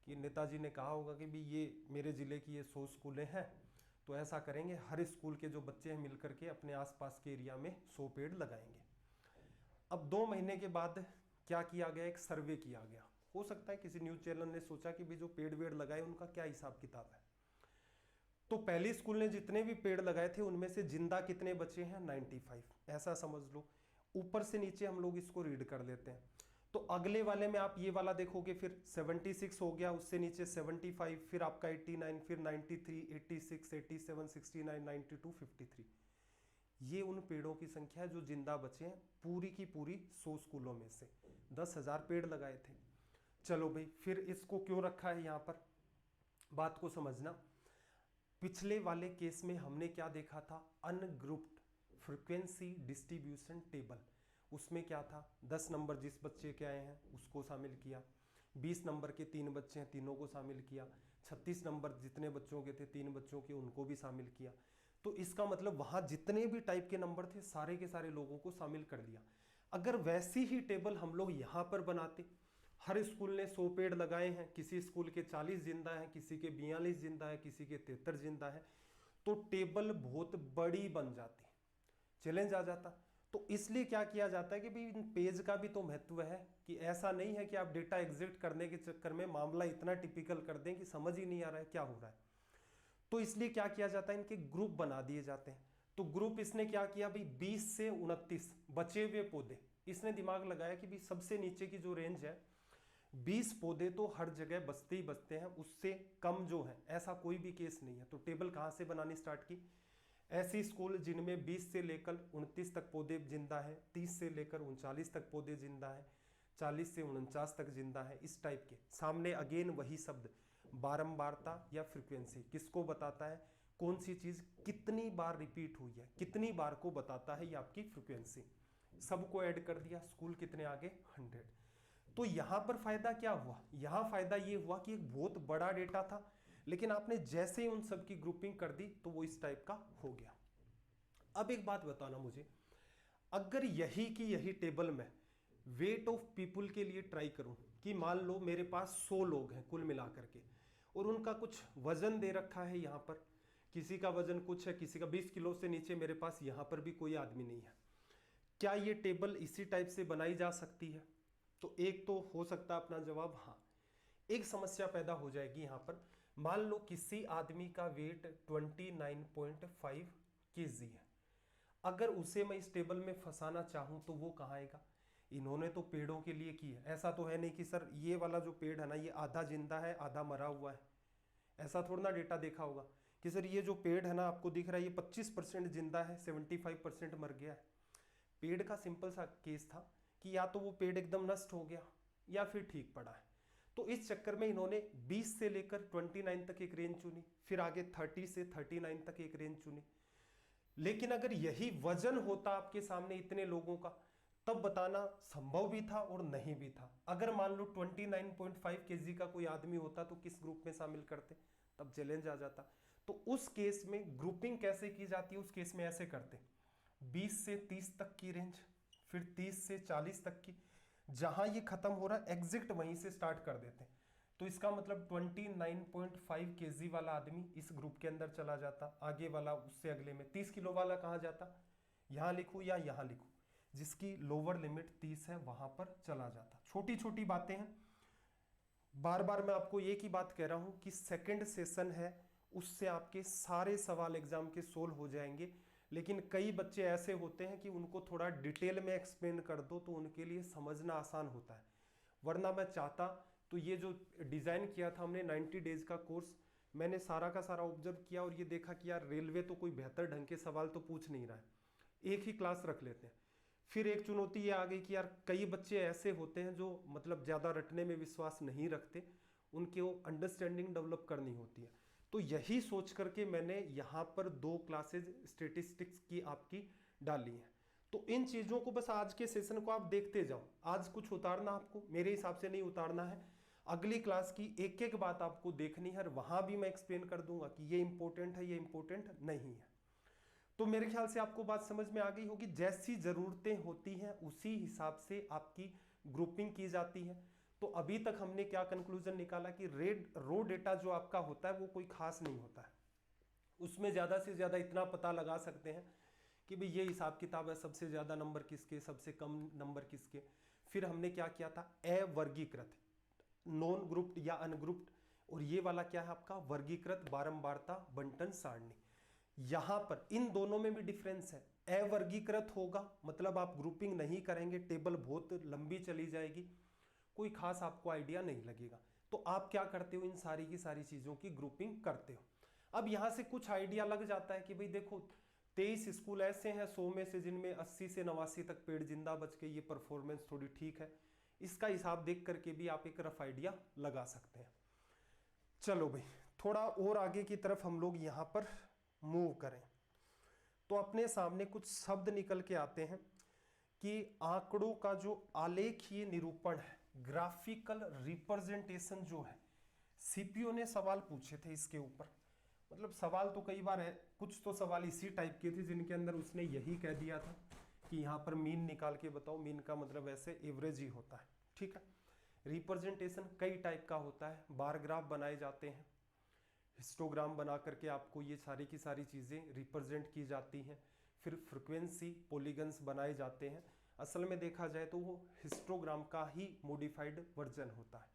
कि नेताजी ने कहा होगा कि भी ये मेरे ज़िले की ये 100 स्कूलें हैं, तो ऐसा करेंगे हर स्कूल के जो बच्चे हैं मिलकर के अपने आसपास के एरिया में 100 पेड़ लगाएंगे। अब 2 महीने के बाद क्या किया गया? एक सर्वे किया गया। हो सकता है किसी न्यूज़ चैनल ने सोचा कि भी जो पेड़ वेड़ लगाए उनका क्या हिसाब किताब है। तो पहली स्कूल ने जितने भी पेड़ लगाए थे उनमें से जिंदा कितने बचे हैं? 95, ऐसा समझ लो। ऊपर से नीचे हम लोग इसको रीड कर लेते हैं। तो अगले वाले में आप ये वाला देखोगे, फिर 76 हो गया, उससे नीचे 75, फिर आपका 89, फिर 93, 86, 87, 69, 92, 53। ये उन पेड़ों की संख्या है जो जिंदा बचे हैं पूरी की पूरी 100 स्कूलों में से। 10,000 पेड़ लगाए थे। चलो भाई, फिर इसको क्यों रखा है यहाँ पर, बात को समझना। पिछले वाले केस में हमने क्या देखा था? Ungrouped frequency distribution table. उसमें क्या था? 10 नंबर जिस बच्चे के आए हैं उसको शामिल किया, 20 नंबर के 3 बच्चे हैं तीनों को शामिल किया, 36 नंबर जितने बच्चों के थे, 3 बच्चों के उनको भी शामिल किया। तो इसका मतलब वहाँ जितने भी टाइप के नंबर थे सारे के सारे लोगों को शामिल कर लिया। अगर वैसी ही टेबल हम लोग यहाँ पर बनाते, हर स्कूल ने 100 पेड़ लगाए हैं, किसी स्कूल के 40 जिंदा है, किसी के 42 जिंदा है, किसी के 73 जिंदा है, तो टेबल बहुत बड़ी बन जाती, चैलेंज आ जाता। तो इसलिए क्या किया जाता है कि भाई इन पेज का भी तो महत्व है, कि ऐसा नहीं है कि आप डेटा एग्जिट करने के चक्कर में मामला इतना टिपिकल कर दें कि समझ ही नहीं आ रहा है क्या हो रहा है। तो इसलिए क्या किया जाता है, इनके ग्रुप बना दिए जाते हैं। तो ग्रुप इसने क्या किया भाई, 20 से 29 बचे हुए पौधे, इसने दिमाग लगाया कि भाई सबसे नीचे की जो रेंज है 20 पौधे तो हर जगह बचते ही बचते हैं, उससे कम जो है ऐसा कोई भी केस नहीं है। तो टेबल कहाँ से बनानी स्टार्ट की, ऐसी स्कूल जिनमें 20 से लेकर 29 तक पौधे जिंदा है, 30 से लेकर 39 तक पौधे जिंदा है, 40 से 49 तक जिंदा है, इस टाइप के। सामने अगेन वही शब्द बारंबारता या फ्रीक्वेंसी किसको बताता है, कौन सी चीज कितनी बार रिपीट हुई है, कितनी बार को बताता है ये आपकी फ्रीक्वेंसी। सबको ऐड कर दिया, स्कूल कितने आगे 100। तो यहां पर फायदा क्या हुआ, यहां फायदा ये हुआ कि एक बहुत बड़ा डेटा था, लेकिन आपने जैसे ही उन सब की ग्रुपिंग कर दी तो वो इस टाइप का हो गया। अब एक बात बताना मुझे, अगर यही की यही टेबल में वेट ऑफ पीपुल के लिए ट्राई करूं, कि मान लो मेरे पास 100 लोग हैं कुल मिलाकर के, और उनका कुछ वजन दे रखा है यहाँ पर, किसी का वजन कुछ है, किसी का 20 किलो से नीचे मेरे पास यहाँ पर भी कोई आदमी नहीं है, क्या ये टेबल इसी टाइप से बनाई जा सकती है? तो एक तो हो सकता है अपना जवाब हाँ। एक समस्या पैदा हो जाएगी यहाँ पर, मान लो किसी आदमी का वेट 29.5 kg है, अगर उसे मैं इस टेबल में फंसाना चाहूं तो वो कहाँ आएगा? इन्होंने तो पेड़ों के लिए की है, ऐसा तो है नहीं कि सर ये वाला जो पेड़ है ना ये आधा जिंदा है आधा मरा हुआ है, ऐसा थोड़ा ना डेटा देखा होगा कि सर ये जो पेड़ है ना आपको दिख रहा है ये 25% जिंदा है, 75% मर गया है। पेड़ का सिंपल सा केस था कि या तो वो पेड़ एकदम नष्ट हो गया या फिर ठीक पड़ा है। तो इस चक्कर में इन्होंने 20 से लेकर 29 तक एक रेंज चुनी, फिर आगे 30 से 39 तक एक रेंज चुनी। लेकिन अगर यही वजन होता आपके सामने इतने लोगों का, तब बताना संभव भी था और नहीं भी था। अगर मान लो 29.5 kg का कोई आदमी होता तो किस ग्रुप में शामिल करते, तब चैलेंज आ जाता। तो उस केस में ग्रुपिंग कैसे की जाती है, उस केस में ऐसे करते, 20 से 30 तक की रेंज, फिर 30 से 40 तक की, जहां ये खत्म हो रहा है एग्जिट वहीं से स्टार्ट कर देते हैं। तो इसका मतलब 29.5 kg वाला आदमी इस ग्रुप के अंदर चला जाता, आगे वाला उससे अगले में 30 किलो वाला कहाँ जाता, यहां लिखूं या यहां लिखूं, जिसकी लोअर लिमिट 30 है वहां पर चला जाता। छोटी छोटी बातें हैं, बार बार मैं आपको एक ही बात कह रहा हूं कि सेकंड सेशन है, उससे आपके सारे सवाल एग्जाम के सोल्व हो जाएंगे। लेकिन कई बच्चे ऐसे होते हैं कि उनको थोड़ा डिटेल में एक्सप्लेन कर दो तो उनके लिए समझना आसान होता है, वरना मैं चाहता तो ये जो डिज़ाइन किया था हमने 90 डेज का कोर्स, मैंने सारा का सारा ऑब्जर्व किया और ये देखा कि यार रेलवे तो कोई बेहतर ढंग के सवाल तो पूछ नहीं रहा है, एक ही क्लास रख लेते हैं। फिर एक चुनौती ये आ गई कि यार कई बच्चे ऐसे होते हैं जो मतलब ज़्यादा रटने में विश्वास नहीं रखते, उनके वो अंडरस्टैंडिंग डेवलप करनी होती है। तो यही सोच करके मैंने यहाँ पर 2 क्लासेज स्टेटिस्टिक्स की आपकी डाली हैं। तो इन चीज़ों को बस आज के सेशन को आप देखते जाओ, आज कुछ उतारना आपको मेरे हिसाब से नहीं उतारना है, अगली क्लास की एक एक बात आपको देखनी है और वहाँ भी मैं एक्सप्लेन कर दूंगा कि ये इंपॉर्टेंट है ये इंपॉर्टेंट नहीं है। तो मेरे ख्याल से आपको बात समझ में आ गई होगी, जैसी ज़रूरतें होती हैं उसी हिसाब से आपकी ग्रुपिंग की जाती है। तो अभी तक हमने क्या कंक्लूजन निकाला कि रो डेटा जो आपका होता है वो कोई खास नहीं होता है, उसमें ज़्यादा से ज़्यादा इतना पता लगा सकते हैं कि भाई ये हिसाब किताब है, सबसे ज़्यादा नंबर किसके, सबसे कम नंबर किसके। फिर हमने क्या किया था, अवर्गीकृत, नॉन ग्रुप्ड या अनग्रुप्ड, और ये वाला क्या है आपका वर्गीकृत बारंबारता बंटन सारणी। यहां पर इन दोनों में भी डिफरेंस है, अवर्गीकृत होगा मतलब आप ग्रुपिंग नहीं करेंगे, टेबल बहुत लंबी चली जाएगी, कोई खास आपको आइडिया नहीं लगेगा। तो आप क्या करते हो, इन सारी की सारी चीज़ों की ग्रुपिंग करते हो। अब यहां से कुछ आइडिया लग जाता है कि भाई देखो 23 स्कूल ऐसे हैं 100 में से जिनमें 80 से 89 तक पेड़ जिंदा बच के, ये परफॉर्मेंस थोड़ी ठीक है, इसका हिसाब देख करके भी आप एक रफ आइडिया लगा सकते हैं। चलो भाई थोड़ा और आगे की तरफ हम लोग यहाँ पर मूव करें तो अपने सामने कुछ शब्द निकल के आते हैं कि आंकड़ों का जो आलेखीय निरूपण है, ग्राफिकल रिप्रेजेंटेशन जो है, सीपीओ ने सवाल पूछे थे इसके ऊपर, मतलब सवाल तो कई बार है, कुछ तो सवाल इसी टाइप के थे जिनके अंदर उसने यही कह दिया था कि यहाँ पर मीन निकाल के बताओ। मीन का मतलब ऐसे एवरेज ही होता है, ठीक है। रिप्रेजेंटेशन कई टाइप का होता है, बार ग्राफ बनाए जाते हैं, हिस्टोग्राम बना करके आपको ये सारी की सारी चीज़ें रिप्रेजेंट की जाती हैं, फिर फ्रिक्वेंसी पॉलीगन्स बनाए जाते हैं। असल में देखा जाए तो वो हिस्टोग्राम का ही मॉडिफाइड वर्जन होता है।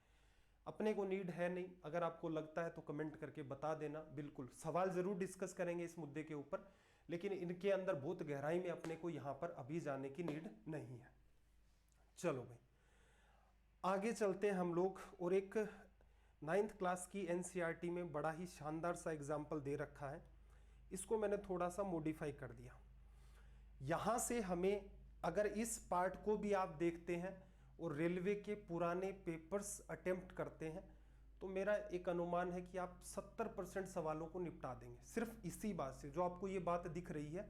अपने को नीड है नहीं, अगर आपको लगता है तो कमेंट करके बता देना। बिल्कुल सवाल जरूर डिस्कस करेंगे इस मुद्दे के ऊपर, लेकिन इनके अंदर बहुत गहराई में अपने को यहाँ पर अभी जाने की नीड नहीं है। चलो भाई आगे चलते हैं हम लोग, और एक 9th क्लास की एनसीईआरटी में बड़ा ही शानदार सा एग्जाम्पल दे रखा है, इसको मैंने थोड़ा सा मॉडिफाई कर दिया। यहाँ से हमें अगर इस पार्ट को भी आप देखते हैं और रेलवे के पुराने पेपर्स अटेम्प्ट करते हैं तो मेरा एक अनुमान है कि आप 70% सवालों को निपटा देंगे सिर्फ इसी बात से। जो आपको ये बात दिख रही है,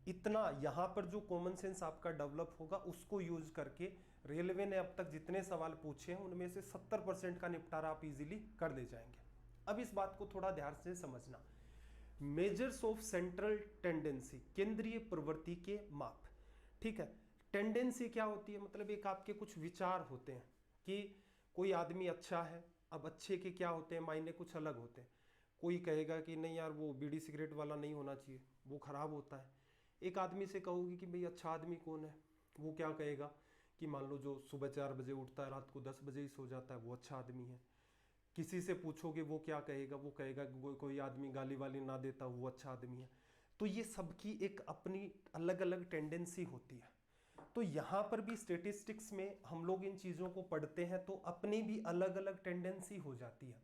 इतना यहाँ पर जो कॉमन सेंस आपका डेवलप होगा उसको यूज करके रेलवे ने अब तक जितने सवाल पूछे हैं उनमें से 70% का निपटारा आप इजीली कर ले जाएंगे। अब इस बात को थोड़ा ध्यान से समझना। मेजर्स ऑफ सेंट्रल टेंडेंसी, केंद्रीय प्रवृत्ति के माप, ठीक है। टेंडेंसी क्या होती है, मतलब एक आपके कुछ विचार होते हैं कि कोई आदमी अच्छा है। अब अच्छे के क्या होते हैं, मायने कुछ अलग होते हैं। कोई कहेगा कि नहीं यार वो बीड़ी सिगरेट वाला नहीं होना चाहिए, वो खराब होता है। एक आदमी से कहोगे कि भाई अच्छा आदमी कौन है, वो क्या कहेगा कि मान लो जो सुबह 4 बजे उठता है रात को 10 बजे ही सो जाता है, वो अच्छा आदमी है। किसी से पूछोगे वो क्या कहेगा, वो कहेगा कोई आदमी गाली वाली ना देता वो अच्छा आदमी है। तो ये सबकी एक अपनी अलग अलग टेंडेंसी होती है। तो यहाँ पर भी स्टेटिस्टिक्स में हम लोग इन चीज़ों को पढ़ते हैं तो अपनी भी अलग अलग टेंडेंसी हो जाती है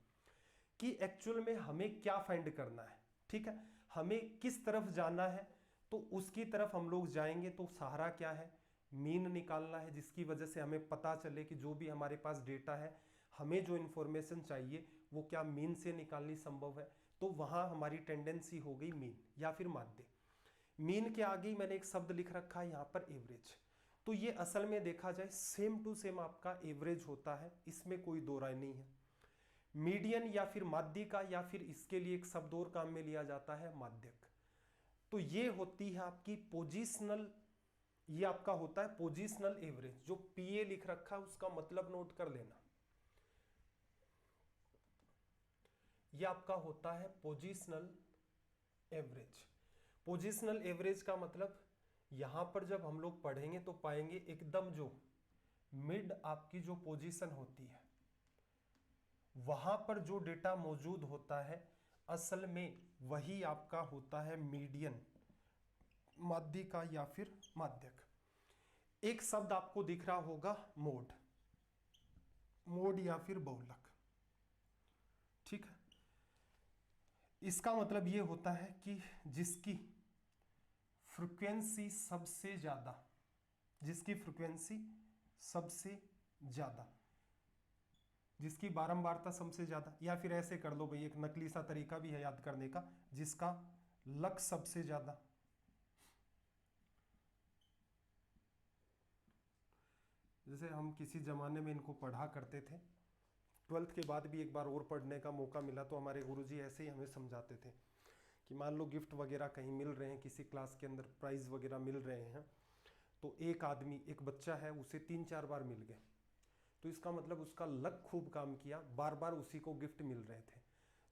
कि एक्चुअल में हमें क्या फाइंड करना है, ठीक है, हमें किस तरफ जाना है। तो उसकी तरफ हम लोग जाएंगे तो सहारा क्या है, मीन निकालना है, जिसकी वजह से हमें पता चले कि जो भी हमारे पास डेटा है, हमें जो इन्फॉर्मेशन चाहिए वो क्या मीन से निकालनी संभव है। तो वहाँ हमारी टेंडेंसी हो गई मीन या फिर माध्य। मीन के आगे ही मैंने एक शब्द लिख रखा है यहाँ पर एवरेज। तो ये असल में देखा जाए सेम टू सेम आपका एवरेज होता है, इसमें कोई दो राय नहीं है। मीडियन या फिर माध्यिका, या फिर इसके लिए एक शब्द और काम में लिया जाता है माध्यक। तो ये होती है आपकी पोजिशनल, ये आपका होता है पोजिशनल एवरेज। जो पीए लिख रखा है उसका मतलब नोट कर लेना, ये आपका होता है पोजिशनल एवरेज। पोजिशनल एवरेज का मतलब यहां पर जब हम लोग पढ़ेंगे तो पाएंगे एकदम जो मिड आपकी जो पोजीशन होती है वहां पर जो डेटा मौजूद होता है असल में वही आपका होता है मीडियन, माध्यिका या फिर माध्यक। एक शब्द आपको दिख रहा होगा मोड, मोड या फिर बहुलक, ठीक है। इसका मतलब यह होता है कि जिसकी फ्रीक्वेंसी सबसे ज्यादा, जिसकी फ्रीक्वेंसी सबसे ज्यादा, जिसकी बारंबारता सबसे ज्यादा, या फिर ऐसे कर लो भाई, एक नकली सा तरीका भी है याद करने का, जिसका लक सबसे ज्यादा। जैसे हम किसी जमाने में इनको पढ़ा करते थे, 12th के बाद भी एक बार और पढ़ने का मौका मिला तो हमारे गुरुजी ऐसे ही हमें समझाते थे कि मान लो गिफ्ट वगैरह कहीं मिल रहे हैं, किसी क्लास के अंदर प्राइज वगैरह मिल रहे हैं, तो एक आदमी, एक बच्चा है, उसे 3-4 बार मिल गए, तो इसका मतलब उसका लक खूब काम किया, बार बार उसी को गिफ्ट मिल रहे थे।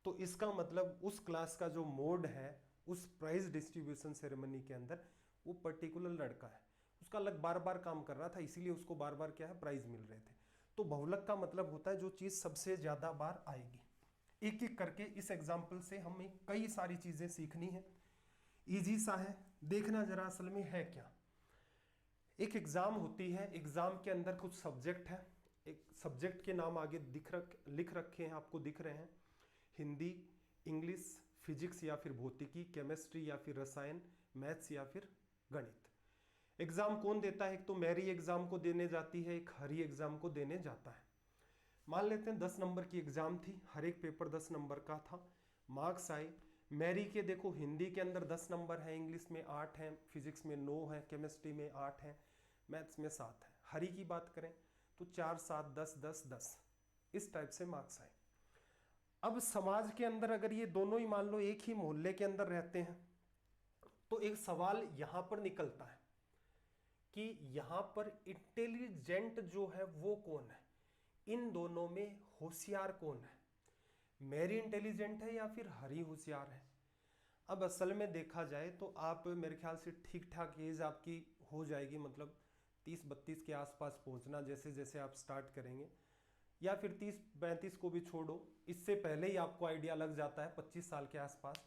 तो इसका मतलब उस क्लास का जो मोड है उस प्राइज डिस्ट्रीब्यूशन सेरेमनी के अंदर, वो पर्टिकुलर लड़का है, उसका लक बार बार काम कर रहा था, इसीलिए उसको बार बार क्या है, प्राइज मिल रहे थे। तो बहुलक का मतलब होता है जो चीज सबसे ज्यादा बार आएगी। एक एक करके इस एग्जाम्पल से हमें कई सारी चीजें सीखनी है। इजी सा है, देखना जरा असल में है क्या। एक एग्जाम होती है, एग्जाम के अंदर कुछ सब्जेक्ट है, एक सब्जेक्ट के नाम आगे लिख रखे हैं, आपको दिख रहे हैं, हिंदी, इंग्लिश, फिजिक्स या फिर भौतिकी, केमिस्ट्री या फिर रसायन, मैथ्स या फिर गणित। एग्जाम कौन देता है, एक तो मैरी एग्जाम को देने जाती है, एक हरी एग्जाम को देने जाता है। मान लेते हैं 10 नंबर की एग्जाम थी, हर एक पेपर 10 नंबर का था, मार्क्स आए मैरी के, देखो हिंदी के अंदर 10 नंबर है, इंग्लिश में 8 हैं, फिजिक्स में 9 है, केमिस्ट्री में 8 है, मैथ्स में 7 है। हरी की बात करें तो 4, 7, 10, 10, 10 इस टाइप से मार्क्स आए। अब समाज के अंदर अगर ये दोनों ही मान लो एक ही मोहल्ले के अंदर रहते हैं तो एक सवाल यहां पर निकलता है कि यहां पर इंटेलिजेंट जो है वो कौन है, इन दोनों में होशियार कौन है, मैरी इंटेलिजेंट है या फिर हरी होशियार है। अब असल में देखा जाए तो आप मेरे ख्याल से ठीक ठाक एज आपकी हो जाएगी, मतलब 30-32 के आसपास पहुंचना जैसे जैसे आप स्टार्ट करेंगे, या फिर 30-35 को भी छोड़ो, इससे पहले ही आपको आइडिया लग जाता है 25 साल के आसपास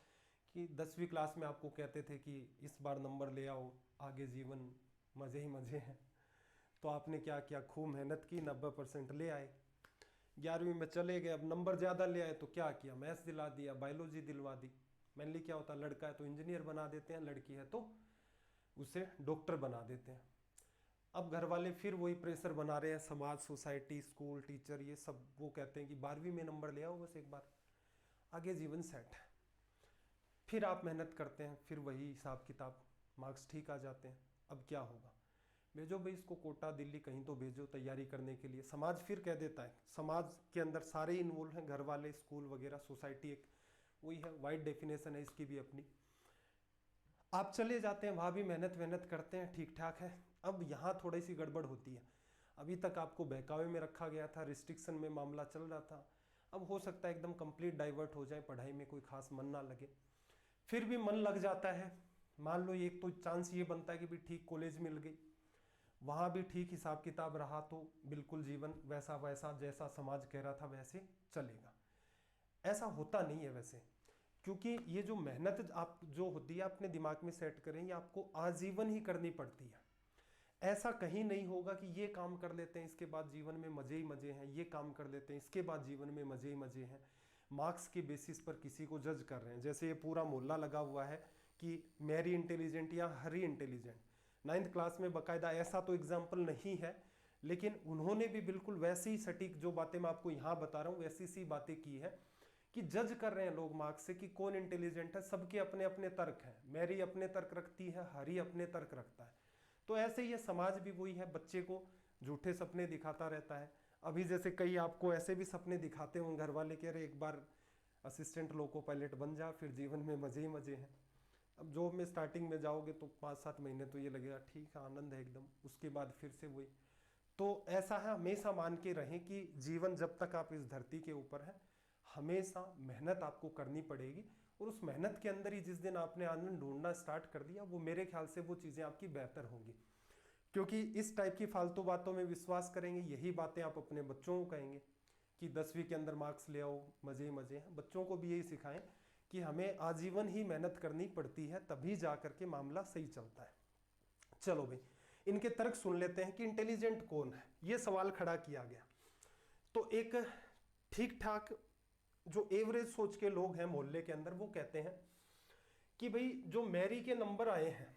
कि 10वीं क्लास में आपको कहते थे कि इस बार नंबर ले आओ, आगे जीवन मज़े ही मज़े हैं। तो आपने क्या किया, खूब मेहनत की, 90% ले आए। 11वीं में चले गए, अब नंबर ज़्यादा ले आए तो क्या किया, मैथ्स दिला दिया, बायोलॉजी दिलवा दी। मेनली क्या होता है, लड़का है तो इंजीनियर बना देते हैं, लड़की है तो उसे डॉक्टर बना देते हैं। अब घर वाले फिर वही प्रेशर बना रहे हैं, समाज, सोसाइटी, स्कूल, टीचर, ये सब, वो कहते हैं कि 12वीं में नंबर ले आओ बस एक बार, आगे जीवन सेट है। फिर आप मेहनत करते हैं, फिर वही हिसाब किताब, मार्क्स ठीक आ जाते हैं। अब क्या होगा, भेजो भाई इसको कोटा, दिल्ली कहीं तो भेजो तैयारी करने के लिए। समाज फिर कह देता है, समाज के अंदर सारे इन्वॉल्व हैं, घर वाले, स्कूल वगैरह, सोसाइटी, एक वही है, वाइड डेफिनेशन है इसकी भी अपनी। आप चले जाते हैं, वहाँ भी मेहनत करते हैं, ठीक ठाक है। अब यहाँ थोड़ी सी गड़बड़ होती है, अभी तक आपको बहकावे में रखा गया था, रिस्ट्रिक्शन में मामला चल रहा था, अब हो सकता है एकदम कंप्लीट डाइवर्ट हो जाए, पढ़ाई में कोई खास मन ना लगे। फिर भी मन लग जाता है, मान लो एक तो चांस ये बनता है कि भी ठीक कॉलेज मिल गई, वहाँ भी ठीक हिसाब किताब रहा तो बिल्कुल जीवन वैसा वैसा जैसा समाज कह रहा था वैसे चलेगा। ऐसा होता नहीं है वैसे, क्योंकि ये जो मेहनत आप जो होती है अपने दिमाग में सेट करें, ये आपको आजीवन ही करनी पड़ती है। ऐसा कहीं नहीं होगा कि ये काम कर लेते हैं इसके बाद जीवन में मज़े ही मज़े हैं, ये काम कर लेते हैं इसके बाद जीवन में मज़े ही मज़े हैं, मार्क्स के बेसिस पर किसी को जज कर रहे हैं। जैसे ये पूरा मोहल्ला लगा हुआ है कि मैरी इंटेलिजेंट या हरी इंटेलिजेंट, 9th क्लास में बाकायदा ऐसा तो एग्जाम्पल नहीं है, लेकिन उन्होंने भी बिल्कुल वैसी ही सटीक जो बातें मैं आपको यहाँ बता रहा हूँ वैसी सी बातें की है कि जज कर रहे हैं लोग मार्क्स से कि कौन इंटेलिजेंट है। सबके अपने अपने तर्क हैं, मैरी अपने तर्क रखती है, हरी अपने तर्क रखता है। तो ऐसे ही समाज भी वही है, बच्चे को झूठे सपने दिखाता रहता है। अभी जैसे कई आपको ऐसे भी सपने दिखाते हों घर वाले, कह रहे एक बार असिस्टेंट लोको पायलट बन जा, फिर जीवन में मज़े ही मज़े हैं। अब जॉब में स्टार्टिंग में जाओगे तो 5-7 महीने तो ये लगेगा ठीक है, आनंद है एकदम, उसके बाद फिर से वही। तो ऐसा है, हमेशा मान के रहें कि जीवन जब तक आप इस धरती के ऊपर है, हमेशा मेहनत आपको करनी पड़ेगी, और उस मेहनत के अंदर ही जिस दिन आपने आनंद ढूंढना स्टार्ट कर दिया, वो मेरे ख्याल से वो चीज़ें आपकी बेहतर होंगी। क्योंकि इस टाइप की फालतू बातों में विश्वास करेंगे, यही बातें आप अपने बच्चों को कहेंगे कि 10वीं के अंदर मार्क्स ले आओ, मज़े ही मज़े हैं। बच्चों को भी यही सिखाएं कि हमें आजीवन ही मेहनत करनी पड़ती है, तभी जा करके मामला सही चलता है। चलो भाई, इनके तर्क सुन लेते हैं कि इंटेलिजेंट कौन है, ये सवाल खड़ा किया गया। तो एक ठीक ठाक जो एवरेज सोच के लोग हैं मोहल्ले के अंदर, वो कहते हैं कि भाई जो मैरी के नंबर आए हैं,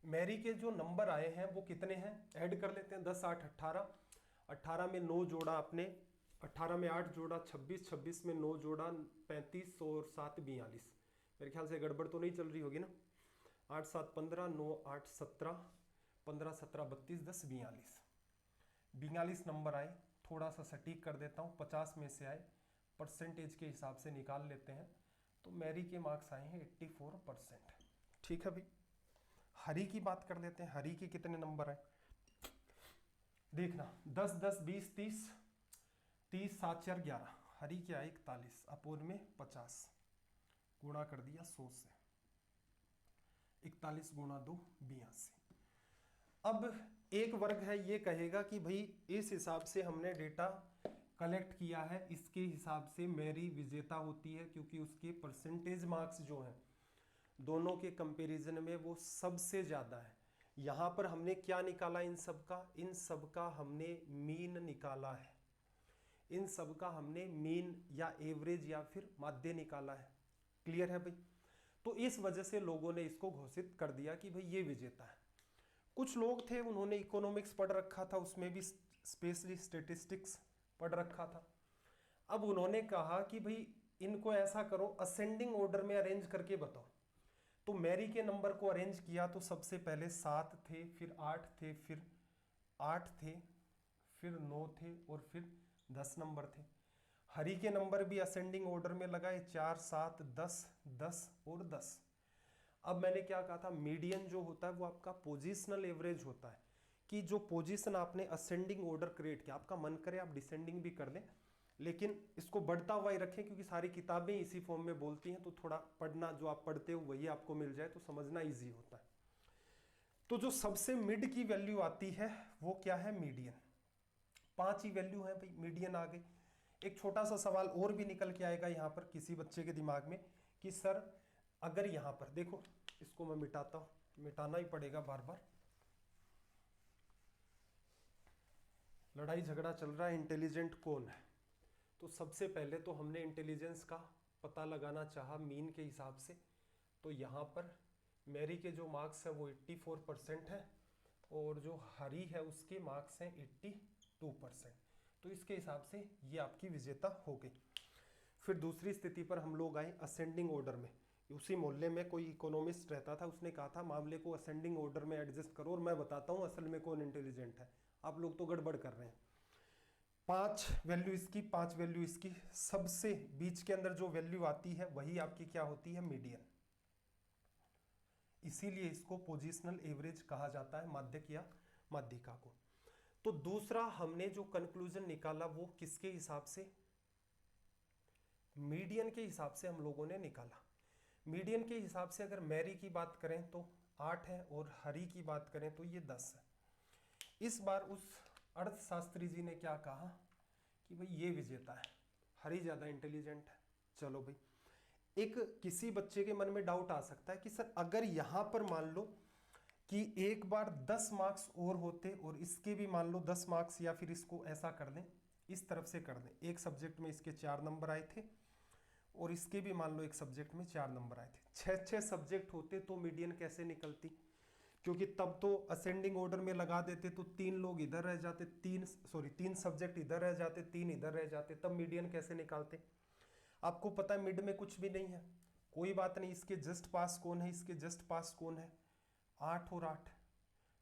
मैरी के जो नंबर आए हैं वो कितने हैं, ऐड कर लेते हैं, 10, 8, 18, 18 में 9 जोड़ा आपने, 18 में 8 जोड़ा 26, 26 में 9 जोड़ा 35 और 7 42। मेरे ख्याल से गड़बड़ तो नहीं चल रही होगी ना। 8, 7, 15, 9, 8, 17, 15, 17, 32, 10, 42, 42 नंबर आए। थोड़ा सा सटीक कर देता हूँ, 50 में से आए, परसेंटेज के हिसाब से निकाल लेते हैं, तो मैरी के मार्क्स आए हैं 84%। ठीक है भाई, हरी की बात कर लेते हैं, हरी के कितने नंबर आए देखना, 10, 10, 20, 30, 30, 7, 4, 11, हरी के आए 41, अपोन में 50, गुणा कर दिया 100 से, 41 गुणा 2, 82। अब एक वर्ग है ये कहेगा कि भाई इस हिसाब से हमने डेटा कलेक्ट किया है, इसके हिसाब से मैरी विजेता होती है, क्योंकि उसके परसेंटेज मार्क्स जो हैं दोनों के कंपैरिजन में वो सबसे ज़्यादा है। यहाँ पर हमने क्या निकाला, इन सब का हमने मीन निकाला है, इन सब का हमने मीन या एवरेज या फिर माध्य निकाला है। क्लियर है भाई। तो इस वजह से लोगों ने इसको घोषित कर दिया कि भाई ये विजेता है। कुछ लोग थे उन्होंने इकोनॉमिक्स पढ़ रखा था, उसमें भी स्पेशली स्टेटिस्टिक्स पढ़ रखा था। अब उन्होंने कहा कि भाई इनको ऐसा करो, असेंडिंग ऑर्डर में अरेंज करके बताओ। तो मैरी के नंबर को अरेंज किया तो सबसे पहले 7 थे, फिर 8 थे, फिर 8 थे, फिर 9 थे और फिर 10 नंबर थे। हरी के नंबर भी असेंडिंग ऑर्डर में लगाए, 4 7 10 10 और 10। अब मैंने क्या कहा था, मीडियन जो होता है वो आपका पोजिशनल एवरेज होता है, कि जो पोजीशन आपने असेंडिंग ऑर्डर क्रिएट किया, आपका मन करे आप डिसेंडिंग भी कर लें, लेकिन इसको बढ़ता हुआ ही रखें, क्योंकि सारी किताबें इसी फॉर्म में बोलती हैं, तो थोड़ा पढ़ना, जो आप पढ़ते हो वही आपको मिल जाए तो समझना इजी होता है। तो जो सबसे मिड की वैल्यू आती है वो क्या है, मीडियन। 5 ही वैल्यू है भाई, मीडियन आ गई। एक छोटा सा सवाल और भी निकल के आएगा यहाँ पर किसी बच्चे के दिमाग में कि सर अगर यहाँ पर देखो, इसको मैं मिटाता हूँ, मिटाना ही पड़ेगा बार बार, लड़ाई झगड़ा चल रहा है इंटेलिजेंट कौन है। तो सबसे पहले तो हमने इंटेलिजेंस का पता लगाना चाहा मीन के हिसाब से, तो यहाँ पर मेरी के जो मार्क्स है वो 84% है, और जो हरी है उसके मार्क्स हैं 82%। तो इसके हिसाब से ये आपकी विजेता हो गई। फिर दूसरी स्थिति पर हम लोग आए असेंडिंग ऑर्डर में। उसी मोहल्ले में कोई इकोनॉमिस्ट रहता था, उसने कहा था मामले को असेंडिंग ऑर्डर में एडजस्ट करो और मैं बताता हूँ असल में कौन इंटेलिजेंट है, आप लोग तो गड़बड़ कर रहे हैं। 5 वैल्यू इसकी, 5 वैल्यू इसकी, सबसे बीच के अंदर जो वैल्यू आती है वही आपकी क्या होती है, मीडियन। इसीलिए इसको पोजिशनल एवरेज कहा जाता है, माध्यक या माध्यिका को। तो दूसरा हमने जो कंक्लूजन निकाला वो किसके हिसाब से, मीडियन के हिसाब से हम लोगों ने निकाला। मीडियन के हिसाब से अगर मैरी की बात करें तो 8 है, और हरी की बात करें तो ये 10 है। इस बार उस अर्थशास्त्री जी ने क्या कहा कि भाई ये विजेता है, हरी ज़्यादा इंटेलिजेंट है। चलो भाई, एक किसी बच्चे के मन में डाउट आ सकता है कि सर अगर यहाँ पर मान लो कि एक बार 10 मार्क्स और होते और इसके भी मान लो 10 मार्क्स, या फिर इसको ऐसा कर दें, इस तरफ से कर दें, एक सब्जेक्ट में इसके 4 नंबर आए थे और इसके भी मान लो एक सब्जेक्ट में 4 नंबर आए थे, 6 सब्जेक्ट होते तो मीडियन कैसे निकलती, क्योंकि तब तो असेंडिंग ऑर्डर में लगा देते तो 3 लोग इधर रह जाते, 3 सब्जेक्ट इधर रह जाते, 3 इधर रह जाते, तब मीडियन कैसे निकालते। आपको पता है मिड में कुछ भी नहीं है, कोई बात नहीं, इसके जस्ट पास कौन है, इसके जस्ट पास कौन है, 8 और 8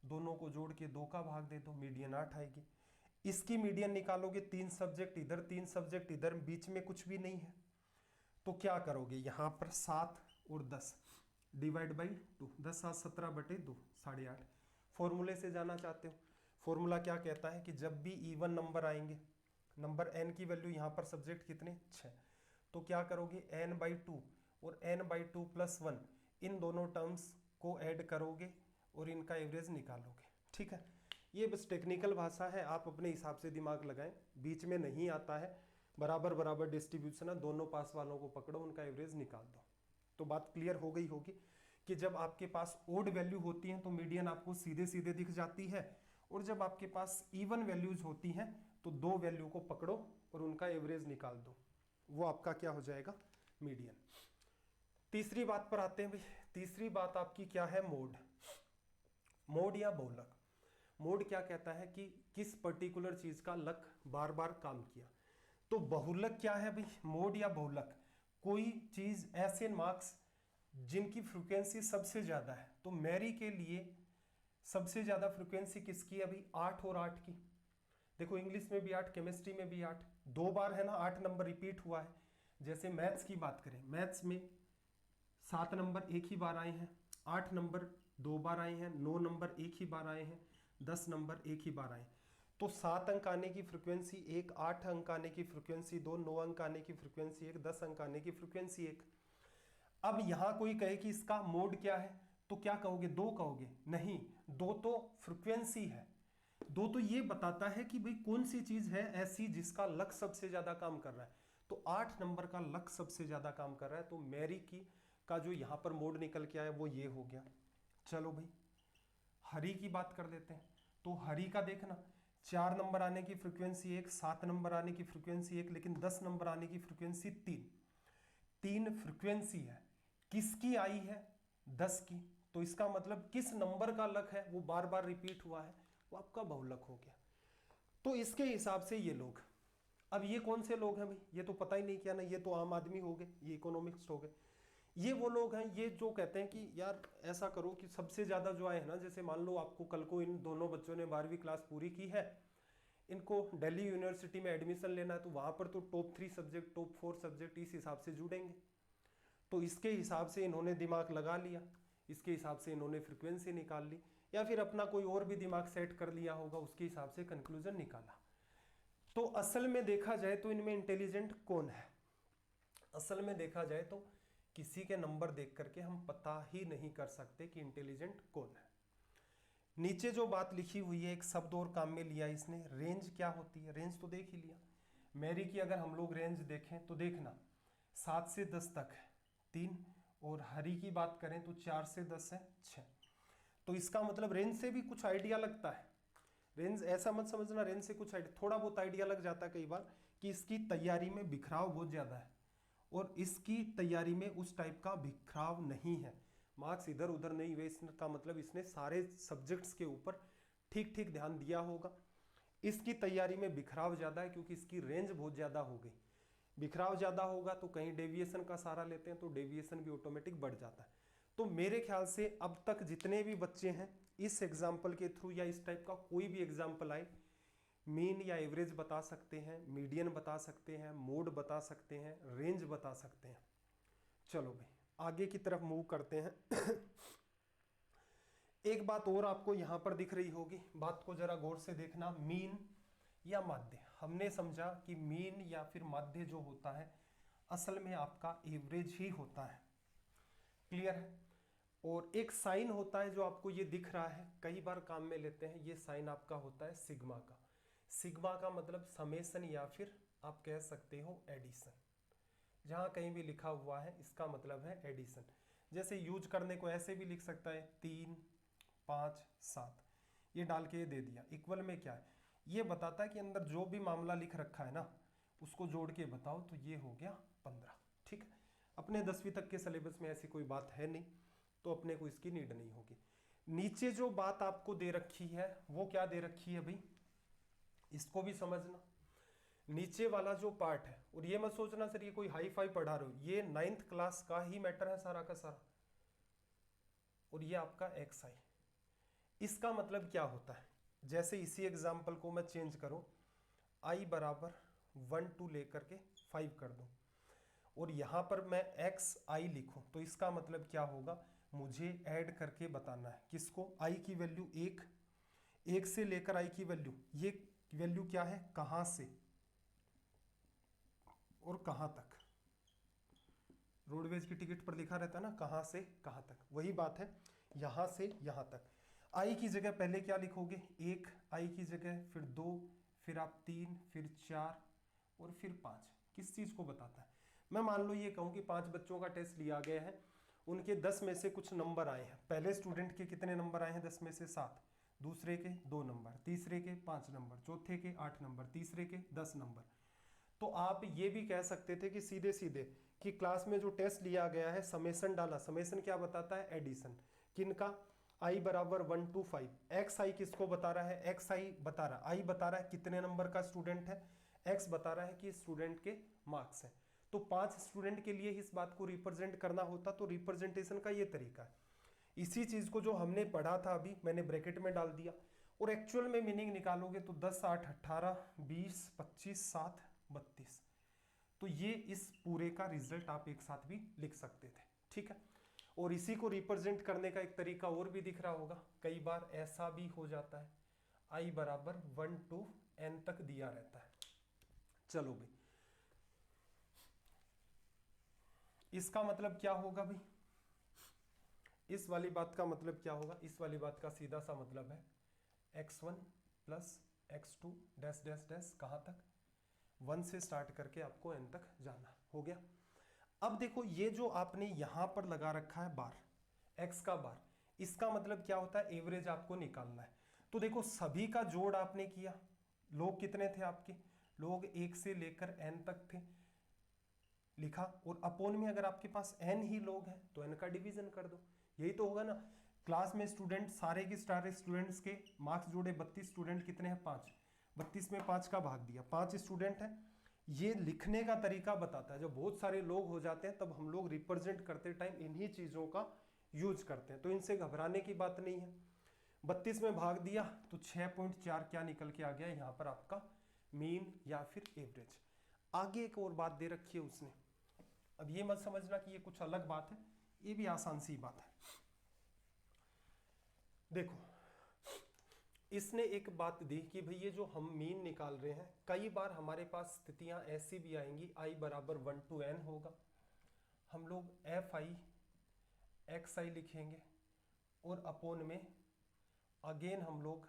दोनों को जोड़ के 2 का भाग दे दो, मीडियन 8 आएगी। इसकी मीडियन निकालोगे, 3 सब्जेक्ट इधर 3 सब्जेक्ट इधर, बीच में कुछ भी नहीं है, तो क्या करोगे, यहाँ पर 7 और 10 डिवाइड बाई 2, 10 7 17/2, 8.5। फॉर्मूले से जाना चाहते हो, फॉर्मूला क्या कहता है कि जब भी इवन नंबर आएंगे, नंबर n की वैल्यू, यहाँ पर सब्जेक्ट कितने 6, तो क्या करोगे n/2 और n/2 + 1 इन दोनों टर्म्स को ऐड करोगे और इनका एवरेज निकालोगे। ठीक है, ये बस टेक्निकल भाषा है, आप अपने हिसाब से दिमाग लगाएं, बीच में नहीं आता है, बराबर बराबर डिस्ट्रीब्यूशन है, दोनों पास वालों को पकड़ो, उनका एवरेज निकाल दो। तो बात क्लियर हो गई होगी कि जब आपके पास ओड वैल्यू होती हैं तो मीडियन आपको सीधे सीधे दिख जाती है, और जब आपके पास इवन वैल्यूज होती हैं तो 2 वैल्यू को पकड़ो और उनका एवरेज निकाल दो, वो आपका क्या हो जाएगा, मीडियन। तीसरी बात पर आते हैं भाई, तीसरी बात आपकी क्या है, मोड। मोड या बहुलक। मोड क्या कहता है कि किस पर्टिकुलर चीज का लक बार बार काम किया। तो बहुलक क्या है भाई, मोड या बहुलक, कोई चीज ऐसे मार्क्स जिनकी फ्रीक्वेंसी सबसे ज्यादा है। तो मैरी के लिए सबसे ज्यादा फ्रीक्वेंसी किसकी है अभी, 8 और 8 की। देखो इंग्लिश में भी 8, केमिस्ट्री में भी 8, 2 बार है ना 8 नंबर रिपीट हुआ है। जैसे मैथ्स की बात करें, मैथ्स में 7 नंबर एक ही बार आए हैं, 8 नंबर 2 बार आए हैं, 9 नंबर एक ही बार आए हैं, 10 नंबर एक ही बार आए। तो 7 अंक आने की फ्रीक्वेंसी 1, 8 अंक आने की फ्रीक्वेंसी 2, 9 अंक आने की फ्रीक्वेंसी 1, 10 अंक आने की फ्रीक्वेंसी 1। अब यहां कोई कहे कि इसका मोड क्या है, तो क्या कहोगे, 2 कहोगे, नहीं, 2 तो फ्रीक्वेंसी है, 2 तो ये बताता है कि भाई कौन सी चीज है ऐसी जिसका लक सबसे ज्यादा काम कर रहा है। तो 8 नंबर का लक सबसे ज्यादा काम कर रहा है, तो मैरी की का जो यहां पर मोड निकल के आया वो ये हो गया। चलो भाई हरी की बात कर लेते हैं। तो हरी का देखना, 4 नंबर आने की फ्रीक्वेंसी 1, 7 नंबर आने की फ्रीक्वेंसी 1, लेकिन 10 नंबर आने की फ्रीक्वेंसी 3 फ्रीक्वेंसी है, किसकी आई है, 10 की। तो इसका मतलब किस नंबर का लक है वो बार बार रिपीट हुआ है, वो आपका बहुलक हो गया। तो इसके हिसाब से ये लोग, अब ये कौन से लोग हैं भाई, ये तो पता ही नहीं किया ना, ये तो आम आदमी हो गए, ये इकोनॉमिक्स हो गए। ये वो लोग हैं ये जो कहते हैं कि यार ऐसा करो कि सबसे ज्यादा जो आए हैं ना, जैसे मान लो आपको कल को इन दोनों बच्चों ने 12वीं क्लास पूरी की है, इनको दिल्ली यूनिवर्सिटी में एडमिशन लेना है तो वहाँ पर तो टॉप 3 सब्जेक्ट, टॉप 4 सब्जेक्ट इस हिसाब से जुड़ेंगे। तो इसके हिसाब से इन्होंने दिमाग लगा लिया, इसके हिसाब से इन्होंने फ्रीक्वेंसी निकाल ली, या फिर अपना कोई और भी दिमाग सेट कर लिया होगा, उसके हिसाब से कंक्लूजन निकाला। तो असल में देखा जाए तो इनमें इंटेलिजेंट कौन है? असल में देखा जाए तो किसी के नंबर देख करके हम पता ही नहीं कर सकते कि इंटेलिजेंट कौन है। नीचे जो बात लिखी हुई है, एक शब्द और काम में लिया इसने, रेंज क्या होती है? रेंज तो देख ही लिया। मैरी की अगर हम लोग रेंज देखें तो देखना 7 से 10 तक है 3, और हरी की बात करें तो 4 से 10 है 6। तो इसका मतलब रेंज से भी कुछ आइडिया लगता है। रेंज ऐसा मत समझना रेंज से कुछ आइडिया, थोड़ा बहुत आइडिया लग जाता है कई बार कि इसकी तैयारी में बिखराव बहुत ज़्यादा है, और इसकी तैयारी में उस टाइप का बिखराव नहीं है, मार्क्स इधर उधर नहीं हुए। इसका मतलब इसने सारे सब्जेक्ट्स के ऊपर ठीक ठीक ध्यान दिया होगा। इसकी तैयारी में बिखराव ज़्यादा है क्योंकि इसकी रेंज बहुत ज़्यादा हो गई। बिखराव ज़्यादा होगा तो कहीं डेविएशन का सहारा लेते हैं तो डेविएशन भी ऑटोमेटिक बढ़ जाता है। तो मेरे ख्याल से अब तक जितने भी बच्चे हैं इस एग्जाम्पल के थ्रू या इस टाइप का कोई भी एग्जाम्पल आए, मीन या एवरेज बता सकते हैं, मीडियन बता सकते हैं, मोड बता सकते हैं, रेंज बता सकते हैं। चलो भाई आगे की तरफ मूव करते हैं। एक बात और आपको यहां पर दिख रही होगी, बात को जरा गौर से देखना। मीन या माध्य, हमने समझा कि मीन या फिर माध्य जो होता है असल में आपका एवरेज ही होता है। क्लियर है? और एक साइन होता है जो आपको ये दिख रहा है, कई बार काम में लेते हैं, ये साइन आपका होता है सिग्मा का। सिग्मा का मतलब समेसन या फिर आप कह सकते हो एडिशन। जहां कहीं भी लिखा हुआ है इसका मतलब है एडिशन। जैसे यूज करने को ऐसे भी लिख सकता है 3, 5, 7, ये डाल के ये दे दिया। इक्वल में क्या है? ये बताता है कि अंदर जो भी मामला लिख रखा है ना उसको जोड़ के बताओ, तो ये हो गया 15। ठीक है, अपने 10वीं तक के सिलेबस में ऐसी कोई बात है नहीं, तो अपने को इसकी नीड नहीं होगी। नीचे जो बात आपको दे रखी है वो क्या दे रखी है भाई, इसको भी समझना। नीचे वाला जो पार्ट है, और ये मत सोचना सर ये कोई हाई फाई पढ़ा रहे हो, ये 9th क्लास का ही मैटर है सारा का सारा। और ये आपका एक्स आई, इसका मतलब क्या होता है? जैसे इसी एग्जाम्पल को मैं चेंज करूं, आई बराबर 1 2 लेकर के 5 कर दूं, और यहां पर मैं एक्स आई लिखूं, तो इसका मतलब क्या होगा? मुझे ऐड करके बताना है किसको? आई की वैल्यू 1 से लेकर आई की वैल्यू, ये वैल्यू क्या है, कहां से और कहां तक। रोडवेज की टिकट पर लिखा रहता है ना कहां से कहां तक, वही बात है यहां से यहां तक। आई की जगह पहले क्या लिखोगे? 1 आई की जगह, फिर 2, फिर आप 3, फिर 4 और फिर 5। किस चीज को बताता है? मैं मान लो ये कहूं कि 5 बच्चों का टेस्ट लिया गया है, उनके 10 में से कुछ नंबर आए हैं। पहले स्टूडेंट के कितने नंबर आए हैं? 10 में से 7, दूसरे के 2 नंबर, तीसरे के 5 नंबर, चौथे के 8 नंबर, तीसरे के 10 नंबर। तो आप ये भी कह सकते थे कि सीधे सीधे कि क्लास में जो टेस्ट लिया गया है समेसन डाला, समेसन क्या बताता है? एडिशन। किनका? आई बराबर 1 to 5। एक्स आई किसको बता रहा है? एक्स आई बता रहा, आई बता रहा है कितने नंबर का स्टूडेंट है, एक्स बता रहा है कि स्टूडेंट के मार्क्स हैं। तो 5 स्टूडेंट के लिए इस बात को रिप्रेजेंट करना होता, तो रिप्रेजेंटेशन का ये तरीका है। इसी चीज को जो हमने पढ़ा था अभी मैंने ब्रैकेट में डाल दिया, और एक्चुअल में मीनिंग निकालोगे तो 10 8 18 20 25 7 32। तो ये इस पूरे का रिजल्ट आप एक साथ भी लिख सकते थे। ठीक है, और इसी को रिप्रेजेंट करने का एक तरीका और भी दिख रहा होगा, कई बार ऐसा भी हो जाता है, आई बराबर 1 to n तक दिया रहता है। चलो भाई, इसका मतलब क्या होगा भाई? इस वाली बात का मतलब क्या होगा? इस वाली बात का सीधा सा मतलब है x1 plus x2 dash dash dash, कहां तक? 1 से स्टार्ट करके आपको n तक जाना। हो गया। अब देखो ये जो आपने यहां पर लगा रखा है बार, x का बार, इसका मतलब क्या होता है? एवरेज आपको निकालना है। तो देखो सभी का जोड़ आपने किया, लोग कितने थे आपके? लोग 1 से लेकर n तक थे, लिखा, और अपोन में अगर आपके पास n ही लोग हैं तो n का डिवीजन कर दो। यही तो होगा ना। क्लास में स्टूडेंट सारे के सारे स्टूडेंट्स के मार्क्स जोड़े, 32 स्टूडेंट कितने हैं? 5। 32 में 5 का भाग दिया, 5 स्टूडेंट हैं। ये लिखने का तरीका बताता है, जब बहुत सारे लोग हो जाते हैं तब हम लोग रिप्रेजेंट करते टाइम इन्हीं चीजों का यूज करते हैं, तो इनसे घबराने की बात नहीं है। 32 में भाग दिया तो 6.4 क्या निकल के आ गया यहाँ पर आपका मीन या फिर एवरेज। आगे एक और बात दे रखी है उसने, अब ये मत समझना कि ये कुछ अलग बात है, ये भी आसान सी बात है। देखो इसने एक बात दी कि भाई ये जो हम मीन निकाल रहे हैं, कई बार हमारे पास स्थितियां ऐसी भी आएंगी, i बराबर 1 to n होगा, हम लोग एफ आई एक्स आई लिखेंगे और अपोन में अगेन हम लोग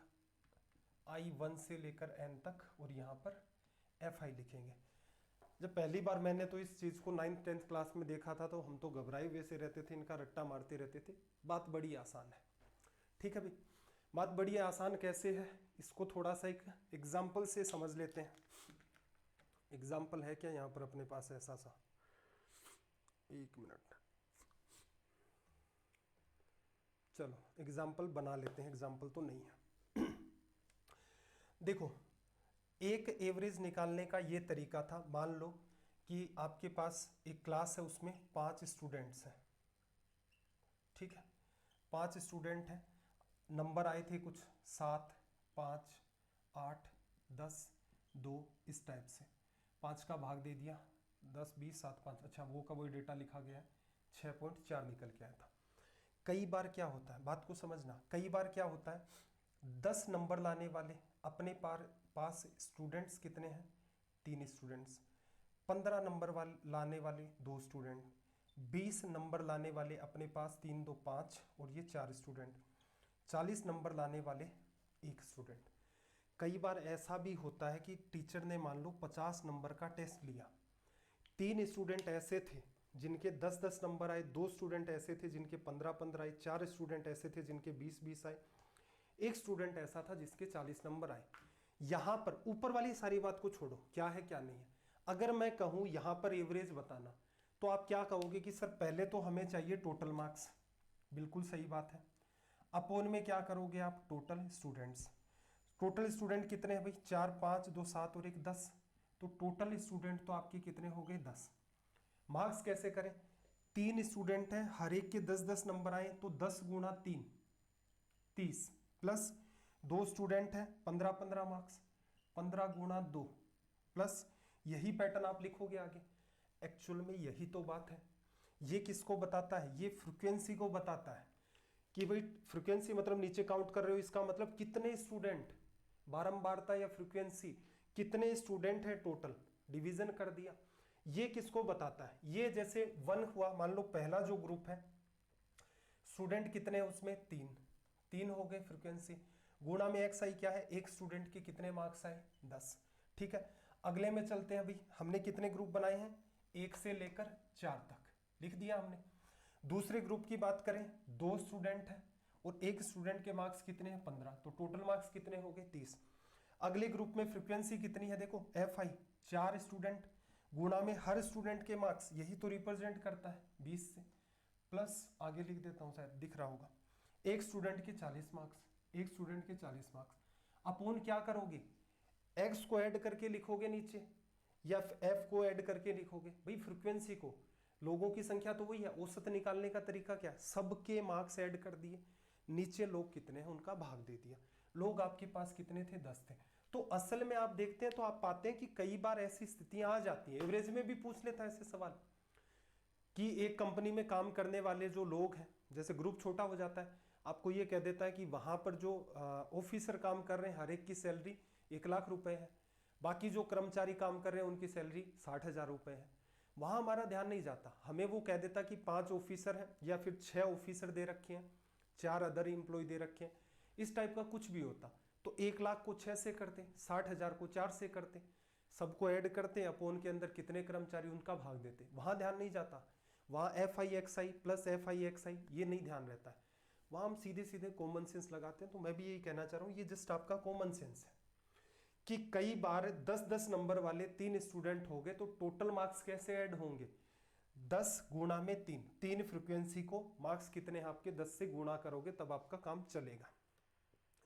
i 1 से लेकर n तक और यहाँ पर एफ आई लिखेंगे। जब पहली बार मैंने तो इस चीज़ को 9th 10th क्लास में देखा था तो हम तो घबराए हुए से रहते थे, इनका रट्टा मारते रहते थे। बात बड़ी आसान है, ठीक है भाई। बात बड़ी आसान कैसे है, इसको थोड़ा सा एक एग्जाम्पल से समझ लेते हैं। एग्जाम्पल है क्या यहाँ पर अपने पास ऐसा सा, एक मिनट, चलो एग्जाम्पल बना लेते हैं, एग्जाम्पल तो नहीं है। देखो एक एवरेज निकालने का ये तरीका था, मान लो कि आपके पास एक क्लास है, उसमें 5 स्टूडेंट्स हैं, ठीक है, 5 स्टूडेंट हैं, नंबर आए थे कुछ 7, 5, 8, 10, 2 इस टाइप से, 5 का भाग दे दिया, 10, 20, 7, 5, अच्छा वो का वही डेटा लिखा गया है, 6.4 निकल के आया था। कई बार क्या होता है, बात को समझना, कई बार क्या होता है 10 नंबर लाने वाले अपने पास स्टूडेंट्स कितने हैं, 3 स्टूडेंट्स, 15 नंबर लाने वाले 2 स्टूडेंट, 20 नंबर लाने वाले अपने पास 3, 2, 5 और ये 4 स्टूडेंट, 40 नंबर लाने वाले 1 स्टूडेंट। कई बार ऐसा भी होता है कि टीचर ने मान लो 50 नंबर का टेस्ट लिया, 3 स्टूडेंट ऐसे थे जिनके 10-10 नंबर आए, 2 स्टूडेंट ऐसे थे जिनके 15-15 आए, 4 स्टूडेंट ऐसे थे जिनके 20-20 आए, 1 स्टूडेंट ऐसा था जिसके 40 नंबर आए। यहां पर ऊपर वाली सारी बात को छोड़ो, क्या है क्या नहीं है। अगर मैं कहूं यहां पर एवरेज बताना, तो आप क्या कहोगे कि सर पहले तो हमें चाहिए टोटल मार्क्स, बिल्कुल सही बात है। अपोन में क्या करोगे आप, टोटल स्टूडेंट्स, टोटल स्टूडेंट कितने हैं भाई, 4, 5, 2, 7 और 1, 10, तो टोटल स्टूडेंट तो आपके कितने हो गए, 10। मार्क्स कैसे करें, 3 स्टूडेंट हैं, हर एक के 10-10 नंबर आए, तो 10 गुणा 3 30, प्लस 2 स्टूडेंट हैं, 15-15 मार्क्स, 15 गुणा 2, प्लस यही पैटर्न आप लिखोगे आगे। एक्चुअल में यही तो बात है। ये किसको बताता है, ये फ्रीक्वेंसी को बताता है कि भाई फ्रीक्वेंसी मतलब नीचे काउंट कर रहे हो, इसका मतलब कितने स्टूडेंट, बारंबारता या फ्रीक्वेंसी, कितने स्टूडेंट है टोटल, डिवीजन कर दिया। ये किसको बताता है, ये जैसे 1 हुआ, मान लो पहला जो ग्रुप है स्टूडेंट कितने हैं उसमें, 3 हो गए फ्रीक्वेंसी, गुणा में एक्स आई क्या है, एक स्टूडेंट के कितने मार्क्स आए, 10, ठीक है। अगले में चलते हैं भाई, हमने कितने ग्रुप बनाए हैं, 1 से लेकर 4 तक लिख दिया हमने। दूसरे ग्रुप की बात करें, 2 स्टूडेंट हैं और एक स्टूडेंट के मार्क्स कितने हैं, 15, तो टोटल मार्क्स कितने हो गए, 30। अगले ग्रुप में फ्रीक्वेंसी कितनी है, देखो एफ आई, 4 स्टूडेंट, गुणा में हर स्टूडेंट के मार्क्स, यही तो रिप्रेजेंट करता है 20 से, प्लस आगे लिख देता हूं, शायद दिख रहा होगा, एक स्टूडेंट के 40 मार्क्स, एक स्टूडेंट के 40 मार्क्स, अपोन क्या करोगे, एक्स को ऐड करके लिखोगे नीचे या एफ को ऐड करके लिखोगे, भाई फ्रीक्वेंसी को, लोगों की संख्या तो वही है, औसत निकालने का तरीका क्या है, सबके मार्क्स ऐड कर दिए, नीचे लोग कितने हैं उनका भाग दे दिया। लोग आपके पास कितने थे, 10 थे। तो असल में आप देखते हैं तो आप पाते हैं कि कई बार ऐसी स्थितियां आ जाती हैं, एवरेज में भी पूछ लेता है ऐसे सवाल कि एक कंपनी में काम करने वाले जो लोग हैं, जैसे ग्रुप छोटा हो जाता है, आपको ये कह देता है कि वहां पर जो ऑफिसर काम कर रहे हैं हर एक की सैलरी 1 लाख रुपए है, बाकी जो कर्मचारी काम कर रहे हैं उनकी सैलरी 60,000 रुपए है। वहां हमारा ध्यान नहीं जाता, हमें वो कह देता कि 5 ऑफिसर हैं या फिर 6 ऑफिसर दे रखे हैं, 4 अदर एम्प्लॉय दे रखे हैं, इस टाइप का कुछ भी होता तो 1 लाख को 6 से करते, 60,000 को 4 से करते, सबको ऐड करते, अपोन के अंदर कितने कर्मचारी उनका भाग देते, वहां ध्यान नहीं जाता। वहां F I X I plus F I X I ये नहीं ध्यान रहता है, वहां हम सीधे सीधे कॉमन सेंस लगाते हैं। तो मैं भी यही कहना चाह रहा हूं, ये जस्ट आपका कॉमन सेंस है कि कई बार 10-10 नंबर वाले 3 स्टूडेंट हो गए तो टोटल मार्क्स कैसे ऐड होंगे, 10 गुणा में 3 फ्रीक्वेंसी को मार्क्स कितने हैं आपके, 10 से गुणा करोगे तब आपका काम चलेगा।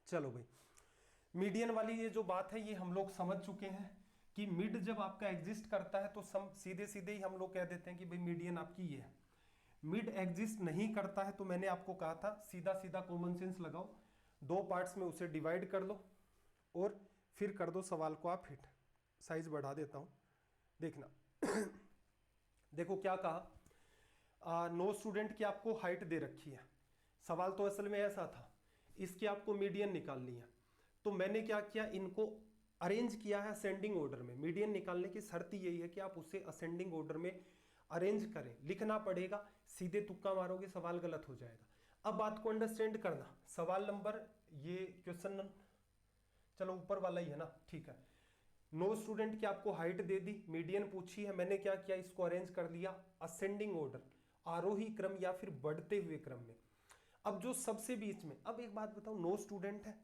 चलो भाई, मीडियन वाली ये जो बात है ये हम लोग समझ चुके हैं कि मिड जब आपका एग्जिस्ट करता है तो सीधे सीधे ही हम लोग कह देते हैं कि भाई मीडियन आपकी ये है। मिड एग्जिस्ट नहीं करता है तो मैंने आपको कहा था सीधा सीधा कॉमन सेंस लगाओ, दो पार्ट्स में उसे डिवाइड कर लो और फिर कर दो सवाल को आप हिट। साइज बढ़ा देता हूं, देखना। देखो क्या कहा, नो स्टूडेंट की आपको हाइट दे रखी है। सवाल तो असल में ऐसा था, इसकी आपको मीडियन निकालनी है। तो मैंने क्या किया, इनको अरेंज किया है असेंडिंग ऑर्डर में। मीडियन निकालने की शर्त यही है कि आप उसे असेंडिंग ऑर्डर में अरेंज करें। लिखना पड़ेगा, सीधे तुक्का मारोगे सवाल गलत हो जाएगा। अब बात को अंडरस्टैंड करना। सवाल नंबर, ये क्वेश्चन चलो ऊपर वाला ही है ना, ठीक है। नो स्टूडेंट की आपको हाइट दे दी, मीडियन पूछी है, मैंने क्या किया, इसको अरेंज कर दिया असेंडिंग ऑर्डर, आरोही क्रम या फिर बढ़ते हुए क्रम में। अब जो सबसे बीच में, अब एक बात बताओ, नो स्टूडेंट है,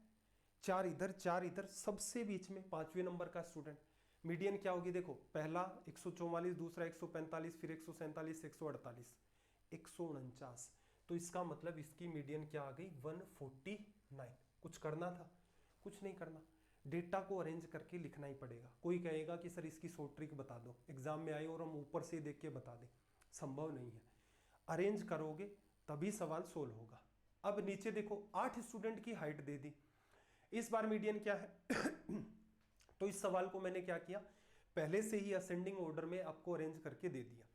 4 इधर 4 इधर, सबसे बीच में 5वें नंबर का स्टूडेंट, मीडियन क्या होगी, देखो पहला 144, दूसरा 145, फिर 147, 148, 149। तो इसका मतलब इसकी मीडियन क्या आ गई, 149। कुछ करना था, कुछ नहीं करना, डेटा को अरेंज करके लिखना ही पड़ेगा। कोई कहेगा कि सर इसकी शॉर्ट ट्रिक बता दो, एग्जाम में आए और हम ऊपर से देख के बता दें, संभव नहीं है। अरेंज करोगे तभी सवाल सोल्व होगा। अब नीचे देखो 8 स्टूडेंट की हाइट दे दी, इस बार मीडियन क्या है तो इस सवाल को मैंने क्या किया, पहले से ही असेंडिंग ऑर्डर में आपको अरेंज करके दे दिया।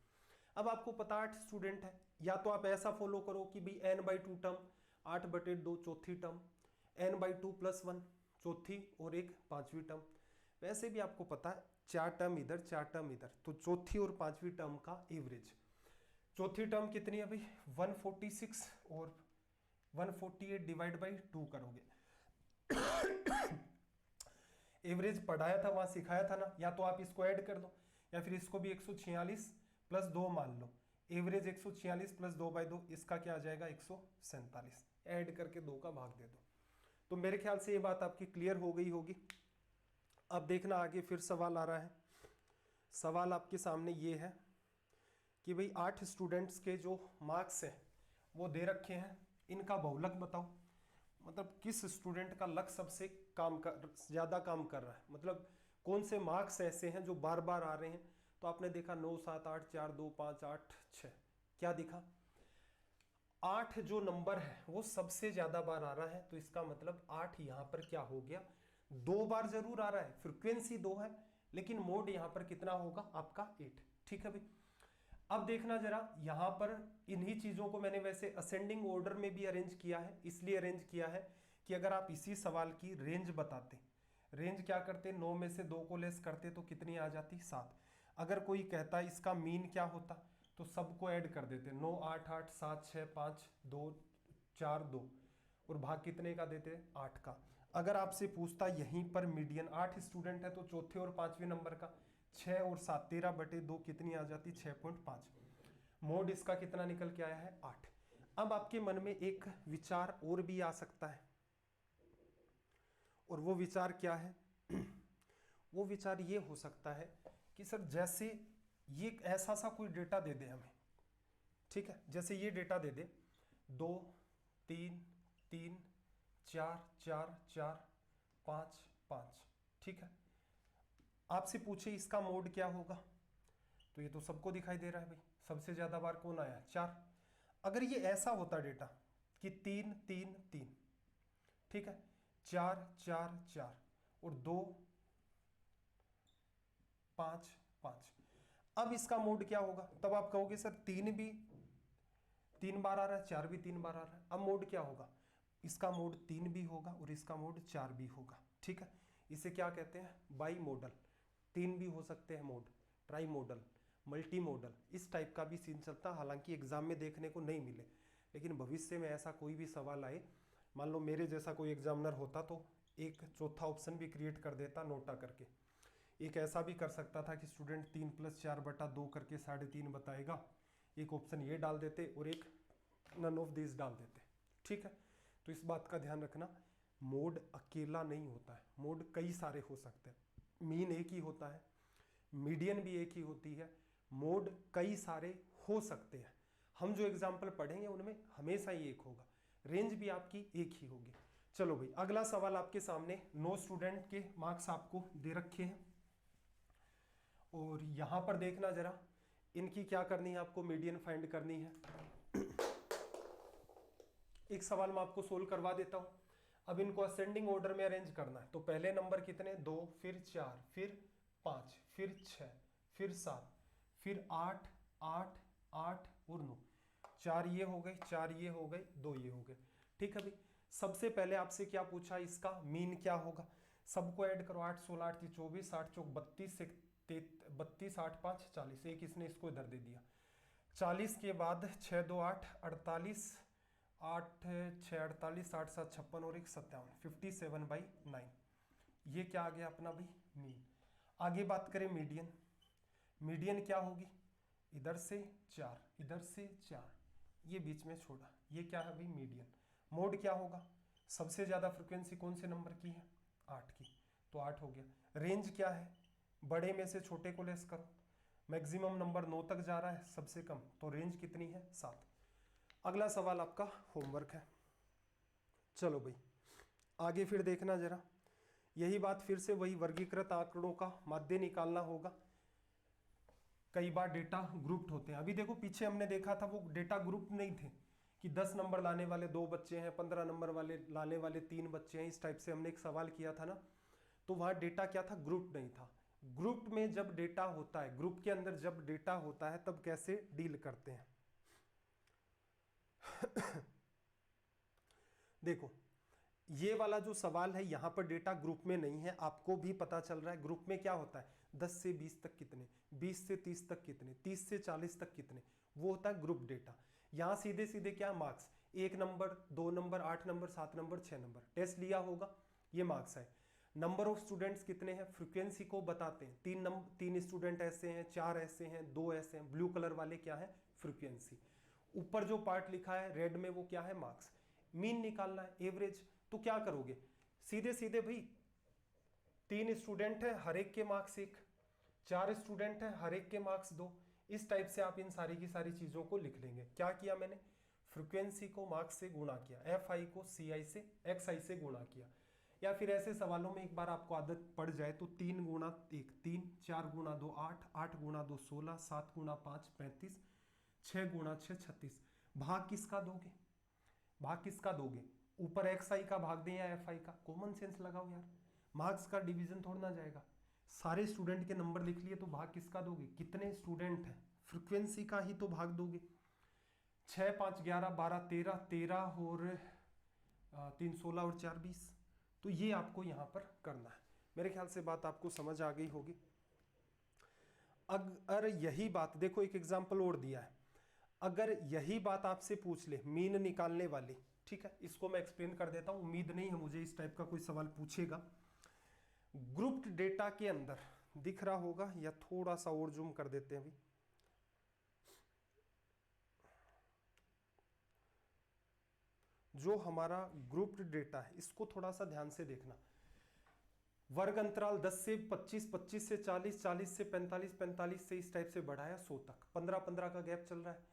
अब आपको पता 8 स्टूडेंट है, या तो आप ऐसा फॉलो करो कि भाई n/2 टर्म, 8/2 चौथी टर्म, n/2 + 1 चौथी और एक 5वीं टर्म। वैसे भी आपको पता है 4 टर्म इधर 4 टर्म इधर, तो चौथी और 5वीं टर्म का एवरेज। चौथी टर्म कितनी है भाई, 146, और 148 डिवाइड बाई 2 करोगे। एवरेज पढ़ाया था वहां, सिखाया था ना, या तो आप इसको ऐड कर दो या फिर इसको भी 146 + 2 मान लो। एवरेज 146 + 2/2, इसका क्या आ जाएगा 147, ऐड करके 2 का भाग दे दो। तो मेरे ख्याल से ये बात आपकी क्लियर हो गई होगी। अब देखना आगे फिर सवाल आ रहा है। सवाल आपके सामने ये है कि भाई 8 स्टूडेंट्स के जो मार्क्स हैं वो दे रखे हैं, इनका बहुलक बताओ। मतलब किस स्टूडेंट का लक सबसे ज़्यादा काम कर रहा है, मतलब कौन से मार्क्स ऐसे हैं जो बार बार आ रहे हैं। तो आपने देखा 9, 7, 8, 4, 2, 5, 8, 6, क्या दिखा, 8 जो नंबर है वो सबसे ज्यादा बार आ रहा है। तो इसका मतलब 8 यहां पर क्या हो गया, 2 बार जरूर आ रहा है, फ्रीक्वेंसी 2 है, लेकिन मोड यहां पर कितना होगा आपका 8। ठीक है भाई। अब देखना जरा, यहां पर इन्हीं चीजों को मैंने वैसे असेंडिंग ऑर्डर में भी अरेंज किया है। इसलिए अरेंज किया है कि अगर आप इसी सवाल की रेंज बताते, रेंज क्या करते, 9 में से 2 को लेस करते तो कितनी आ जाती, 7। अगर कोई कहता इसका मीन क्या होता, तो सबको ऐड कर देते, 9, 8, 8, 7, 6, 5, 2, 4, 2, और भाग कितने का देते, 8 का। अगर आपसे पूछता यहीं पर मीडियन 8 स्टूडेंट है तो चौथे और 5वें नंबर का 6 और 7, 13/2 कितनी आ जाती, 6.5। मोड इसका कितना निकल के आया है, 8। अब आपके मन में एक विचार और भी आ सकता है, और वो विचार क्या है वो विचार ये हो सकता है कि सर जैसे ये ऐसा सा कोई डेटा दे दे हमें, ठीक है, जैसे ये डेटा दे दे 2, 3, 3, 4, 4, 4, 5, 5, ठीक है। आपसे पूछे इसका मोड क्या होगा, तो ये तो सबको दिखाई दे रहा है भाई, सबसे ज्यादा बार कौन आया, 4। अगर ये ऐसा होता डेटा कि 3, 3, 3, ठीक है, 4, 4, 4 और 2, 5, 5, अब इसका मोड क्या होगा, तब आप कहोगे सर 3 भी 3 बार आ रहा है, 4 भी 3 बार आ रहा है। अब मोड क्या होगा, इसका मोड 3 भी होगा और इसका मोड 4 भी होगा, ठीक है। इसे क्या कहते हैं, बाई मॉडल। 3 भी हो सकते हैं mode, try model, multi modal, इस टाइप का भी सीन चलता। हालांकि एग्जाम में देखने को नहीं मिले, लेकिन भविष्य में ऐसा कोई भी सवाल आए, मान लो मेरे जैसा कोई एग्जामिनर होता तो एक चौथा ऑप्शन भी क्रिएट कर देता नोटा करके। एक ऐसा भी कर सकता था कि स्टूडेंट 3 + 4/2 करके 3.5 बताएगा, एक ऑप्शन ये डाल देते और एक नन ऑफ दिस डाल देते, ठीक है। तो इस बात का ध्यान रखना, मोड अकेला नहीं होता है, मोड कई सारे हो सकते हैं। मीन एक ही होता है, मीडियन भी एक ही होती है, मोड कई सारे हो सकते हैं। हम जो एग्जाम्पल पढ़ेंगे उनमें हमेशा ही एक होगा, रेंज भी आपकी एक ही होगी। चलो भाई, अगला सवाल आपके सामने, 9 स्टूडेंट के मार्क्स आपको दे रखे हैं, और यहां पर देखना जरा, इनकी क्या करनी है, आपको मीडियन फाइंड करनी है। एक सवाल मैं आपको सोल्व करवा देता हूं। अब इनको असेंडिंग ऑर्डर में अरेंज करना है। तो पहले नंबर कितने, 2, फिर 4, फिर 5, फिर 6, फिर 7, फिर 8, 8, 8 और 9। 4 ये हो गए, 4 ये हो गए, 2 ये हो गए। ठीक है भाई, सबसे पहले आपसे क्या पूछा, इसका मीन क्या होगा। सबको ऐड करो, 8 16 8 24, 8 चौक 32, 32, 8 5 40। एक इसने इसको इधर दे दिया। 40 के बाद 6 2 8 48, 8 6 48, 8 7 56 और 1 57, 57/9। ये क्या आ गया अपना भाई, मीन। आगे बात करें मीडियन। मीडियन क्या होगी, इधर से 4, इधर से 4, ये बीच में छोड़ा, ये क्या है भाई मीडियन। मोड क्या होगा, सबसे ज्यादा फ्रिक्वेंसी कौन से नंबर की है, 8 की, तो 8 हो गया। रेंज क्या है, बड़े में से छोटे को लेस करो। मैक्सिमम नंबर 9 तक जा रहा है, सबसे कम, तो रेंज कितनी है, 7। अगला सवाल आपका होमवर्क है। चलो भाई आगे फिर देखना जरा, यही बात फिर से वही वर्गीकृत आंकड़ों का माध्य निकालना होगा। कई बार डेटा ग्रुप्ड होते हैं। अभी देखो पीछे हमने देखा था वो डेटा ग्रुप नहीं थे कि 10 नंबर लाने वाले 2 बच्चे हैं, 15 नंबर वाले लाने वाले 3 बच्चे हैं, इस टाइप से हमने एक सवाल किया था ना। तो वहां डेटा क्या था, ग्रुप नहीं था। ग्रुप में जब डेटा होता है, ग्रुप के अंदर जब डेटा होता है तब कैसे डील करते हैं देखो ये वाला जो सवाल है यहां पर डेटा ग्रुप में नहीं है, आपको भी पता चल रहा है। ग्रुप में क्या होता है, 10 से 20 तक कितने, 20 से 30 तक कितने, 30 से 40 तक कितने, वो होता है ग्रुप डेटा। यहां सीधे सीधे क्या, marks, 1 number, 2 number, 8 number, 7 number, 6 number, test लिया होगा, ये मार्क्स है। नंबर ऑफ स्टूडेंट्स कितने हैं, फ्रीक्वेंसी को बताते हैं, 3 स्टूडेंट ऐसे हैं, 4 ऐसे हैं, 2 ऐसे हैं, ब्लू कलर वाले क्या है, फ्रीक्वेंसी। ऊपर जो पार्ट लिखा है रेड में वो क्या है, मार्क्स। मीन निकालना है, एवरेज। तो क्या करोगे, सीधे सीधे भाई 3 स्टूडेंट है, हर एक के मार्क्स 1, 4 स्टूडेंट है, हर एक के मार्क्स 2। इस टाइप से आप इन सारी की सारी चीजों को लिख लेंगे। क्या किया मैंने, फ्रीक्वेंसी को मार्क्स से गुणा किया, एफ आई को सी आई से, एक्स आई से गुणा किया। या फिर ऐसे सवालों में एक बार आपको आदत पड़ जाए तो 3 गुणा 1 3, 4 गुणा 2 8, 8 गुणा 2 16, 7 गुणा 5 35, 6 गुणा 6 36। भाग किसका दोगे, भाग किसका दोगे, ऊपर एक्स आई का भाग दें या एफ आई का, कॉमन सेंस लगाओ यार, मार्क्स का डिवीजन थोड़ा ना जाएगा। सारे स्टूडेंट के नंबर लिख लिए तो भाग किसका दोगे, कितने स्टूडेंट हैं, फ्रीक्वेंसी का ही तो भाग दोगे। 6 5 11 12 13, 13 और 3 16 और 4 20। तो ये आपको यहां पर करना है। मेरे ख्याल से बात आपको समझ आ गई होगी। अगर यही बात देखो, एक एग्जाम्पल और दिया है, अगर यही बात आपसे पूछ ले मीन निकालने वाली, ठीक है, इसको मैं एक्सप्लेन कर देता हूं, उम्मीद नहीं है मुझे इस टाइप का कोई सवाल पूछेगा। ग्रुप्ड डेटा के अंदर दिख रहा होगा, या थोड़ा सा और जूम कर देते हैं अभी, जो हमारा ग्रुप्ड डेटा है इसको थोड़ा सा ध्यान से देखना। वर्ग अंतराल 10 से 25, 25 से 40, 40 से 45, 45 से इस टाइप से बढ़ाया 100 तक, 15 15 का गैप चल रहा है।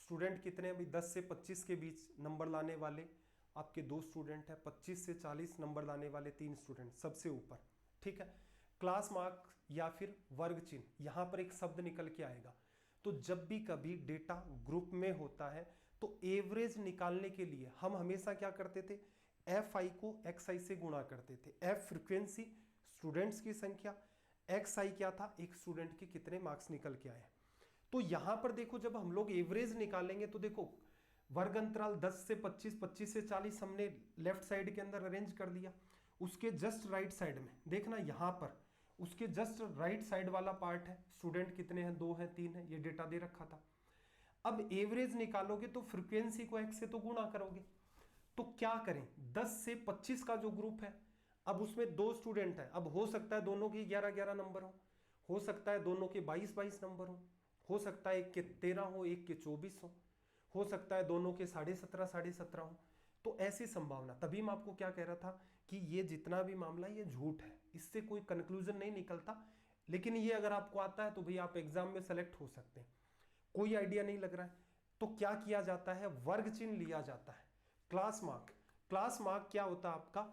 स्टूडेंट कितने हैं भाई, 10 से 25 के बीच नंबर लाने वाले आपके 2 स्टूडेंट हैं, 25 से 40 नंबर लाने वाले 3 स्टूडेंट सबसे ऊपर, ठीक है। क्लास मार्क या फिर वर्ग चिन्ह, यहां पर एक शब्द निकल के आएगा। तो जब भी कभी डेटा ग्रुप में होता है तो एवरेज निकालने के लिए हम हमेशा क्या करते थे, एफ आई को एक्स आई से गुणा करते थे। एफ फ्रीक्वेंसी, स्टूडेंट्स की संख्या, एक्स आई क्या था, एक स्टूडेंट के कितने मार्क्स निकल के आए। तो यहां पर देखो जब हम लोग एवरेज निकालेंगे तो देखो वर्ग अंतराल 10 से 25, 25 से 40 हमने लेफ्ट साइड के अंदर अरेंज कर दिया। उसके जस्ट राइट साइड में देखना, यहां पर उसके जस्ट राइट साइड वाला पार्ट है, स्टूडेंट कितने हैं, 2 हैं, 3 हैं, ये डेटा दे रखा था। अब एवरेज निकालोगे तो फ्रीक्वेंसी को एक्स से तो गुणा करोगे। तो क्या करें, 10 से 25 का जो ग्रुप है, अब उसमें 2 स्टूडेंट है, अब हो सकता है दोनों के 11 11 नंबर हो सकता है दोनों के 22 22 नंबर हो सकता है एक के 13 हो, एक के 24 हो सकता है दोनों के 17.5 17.5 हो। तो ऐसी संभावना, तभी मैं आपको क्या कह रहा था कि ये जितना भी मामला ये झूठ है, इससे कोई कंक्लूजन नहीं निकलता। लेकिन ये अगर आपको आता है तो भाई आप एग्जाम में सेलेक्ट हो सकते हैं। कोई आइडिया नहीं लग रहा है तो क्या किया जाता है, वर्ग चिन्ह लिया जाता है। क्लास मार्क, क्लास मार्क क्या होता है आपका,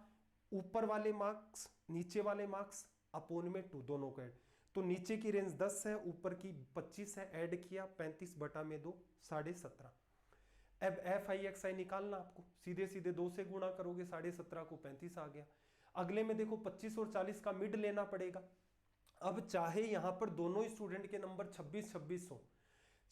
ऊपर वाले मार्क्स नीचे वाले मार्क्स अपोन में 2, दोनों का ऐड। तो नीचे की रेंज 10 है, ऊपर की 25 है, ऐड किया 35 बटा में 2, 17.5। अब एफ आई एक्स आई निकालना आपको, सीधे सीधे 2 से गुणा करोगे, 17.5 को 35 आ गया। अगले में देखो 25 और 40 का मिड लेना पड़ेगा। अब चाहे यहां पर दोनों स्टूडेंट के नंबर 26-26 हो,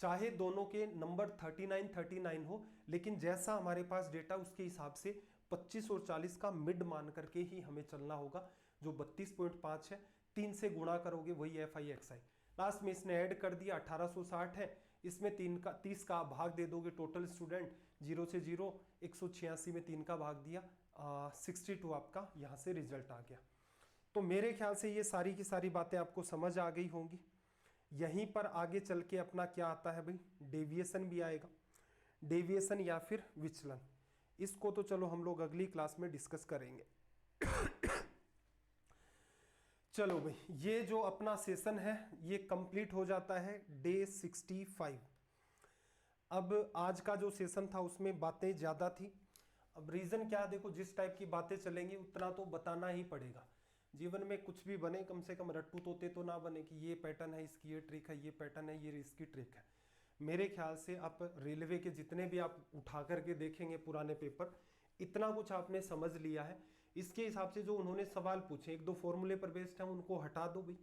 चाहे दोनों के नंबर 39-39 हो, लेकिन जैसा हमारे पास डेटा उसके हिसाब से 25 और 40 का मिड मान करके ही हमें चलना होगा, जो 32.5 है। 3 से गुणा करोगे, वही F I X I. Last में इसने ऐड कर दिया, 1860 है, इसमें 30 का भाग दे दोगे, टोटल स्टूडेंट 0 से 0, 186 में 3 का भाग दिया, 62 आपका यहाँ से रिजल्ट आ गया। तो मेरे ख्याल से ये सारी की सारी बातें आपको समझ आ गई होंगी। यहीं पर आगे चल के अपना क्या आता है भाई, डेविएशन भी आएगा, डेविएशन या फिर विचलन। इसको तो चलो हम लोग अगली क्लास में डिस्कस करेंगे। चलो भाई, ये जो अपना सेशन है ये कंप्लीट हो जाता है डे 65। अब आज का जो सेशन था उसमें बातें ज़्यादा थी। अब रीज़न क्या, देखो जिस टाइप की बातें चलेंगी उतना तो बताना ही पड़ेगा। जीवन में कुछ भी बने, कम से कम रट्टू तोते तो ना बने कि ये पैटर्न है, इसकी ये ट्रिक है, ये पैटर्न है, ये इसकी ट्रिक है। मेरे ख्याल से आप रेलवे के जितने भी आप उठा करके देखेंगे पुराने पेपर, इतना कुछ आपने समझ लिया है। इसके हिसाब से जो उन्होंने सवाल पूछे, 1-2 फॉर्मूले पर बेस्ड हैं, उनको हटा दो भाई।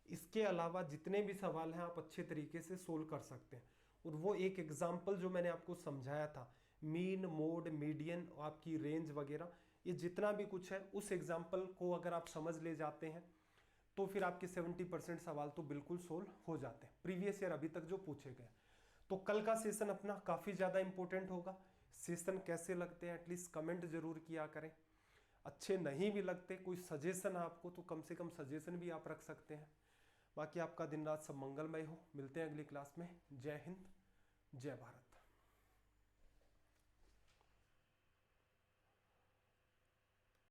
इसके अलावा जितने भी सवाल हैं आप अच्छे तरीके से सोल्व कर सकते हैं। और वो एक एग्जाम्पल जो मैंने आपको समझाया था, मीन, मोड, मीडियन, आपकी रेंज वगैरह, ये जितना भी कुछ है उस एग्जाम्पल को अगर आप समझ ले जाते हैं तो फिर आपके 70% सवाल तो बिल्कुल सोल्व हो जाते हैं, प्रीवियस ईयर अभी तक जो पूछे गए। तो कल का सेशन अपना काफ़ी ज़्यादा इंपॉर्टेंट होगा। सेशन कैसे लगते हैं एटलीस्ट कमेंट जरूर किया करें। अच्छे नहीं भी लगते, कोई सजेशन आपको, तो कम से कम सजेशन भी आप रख सकते हैं। बाकी आपका दिन रात सब मंगलमय हो। मिलते हैं अगली क्लास में। जय हिंद, जय भारत।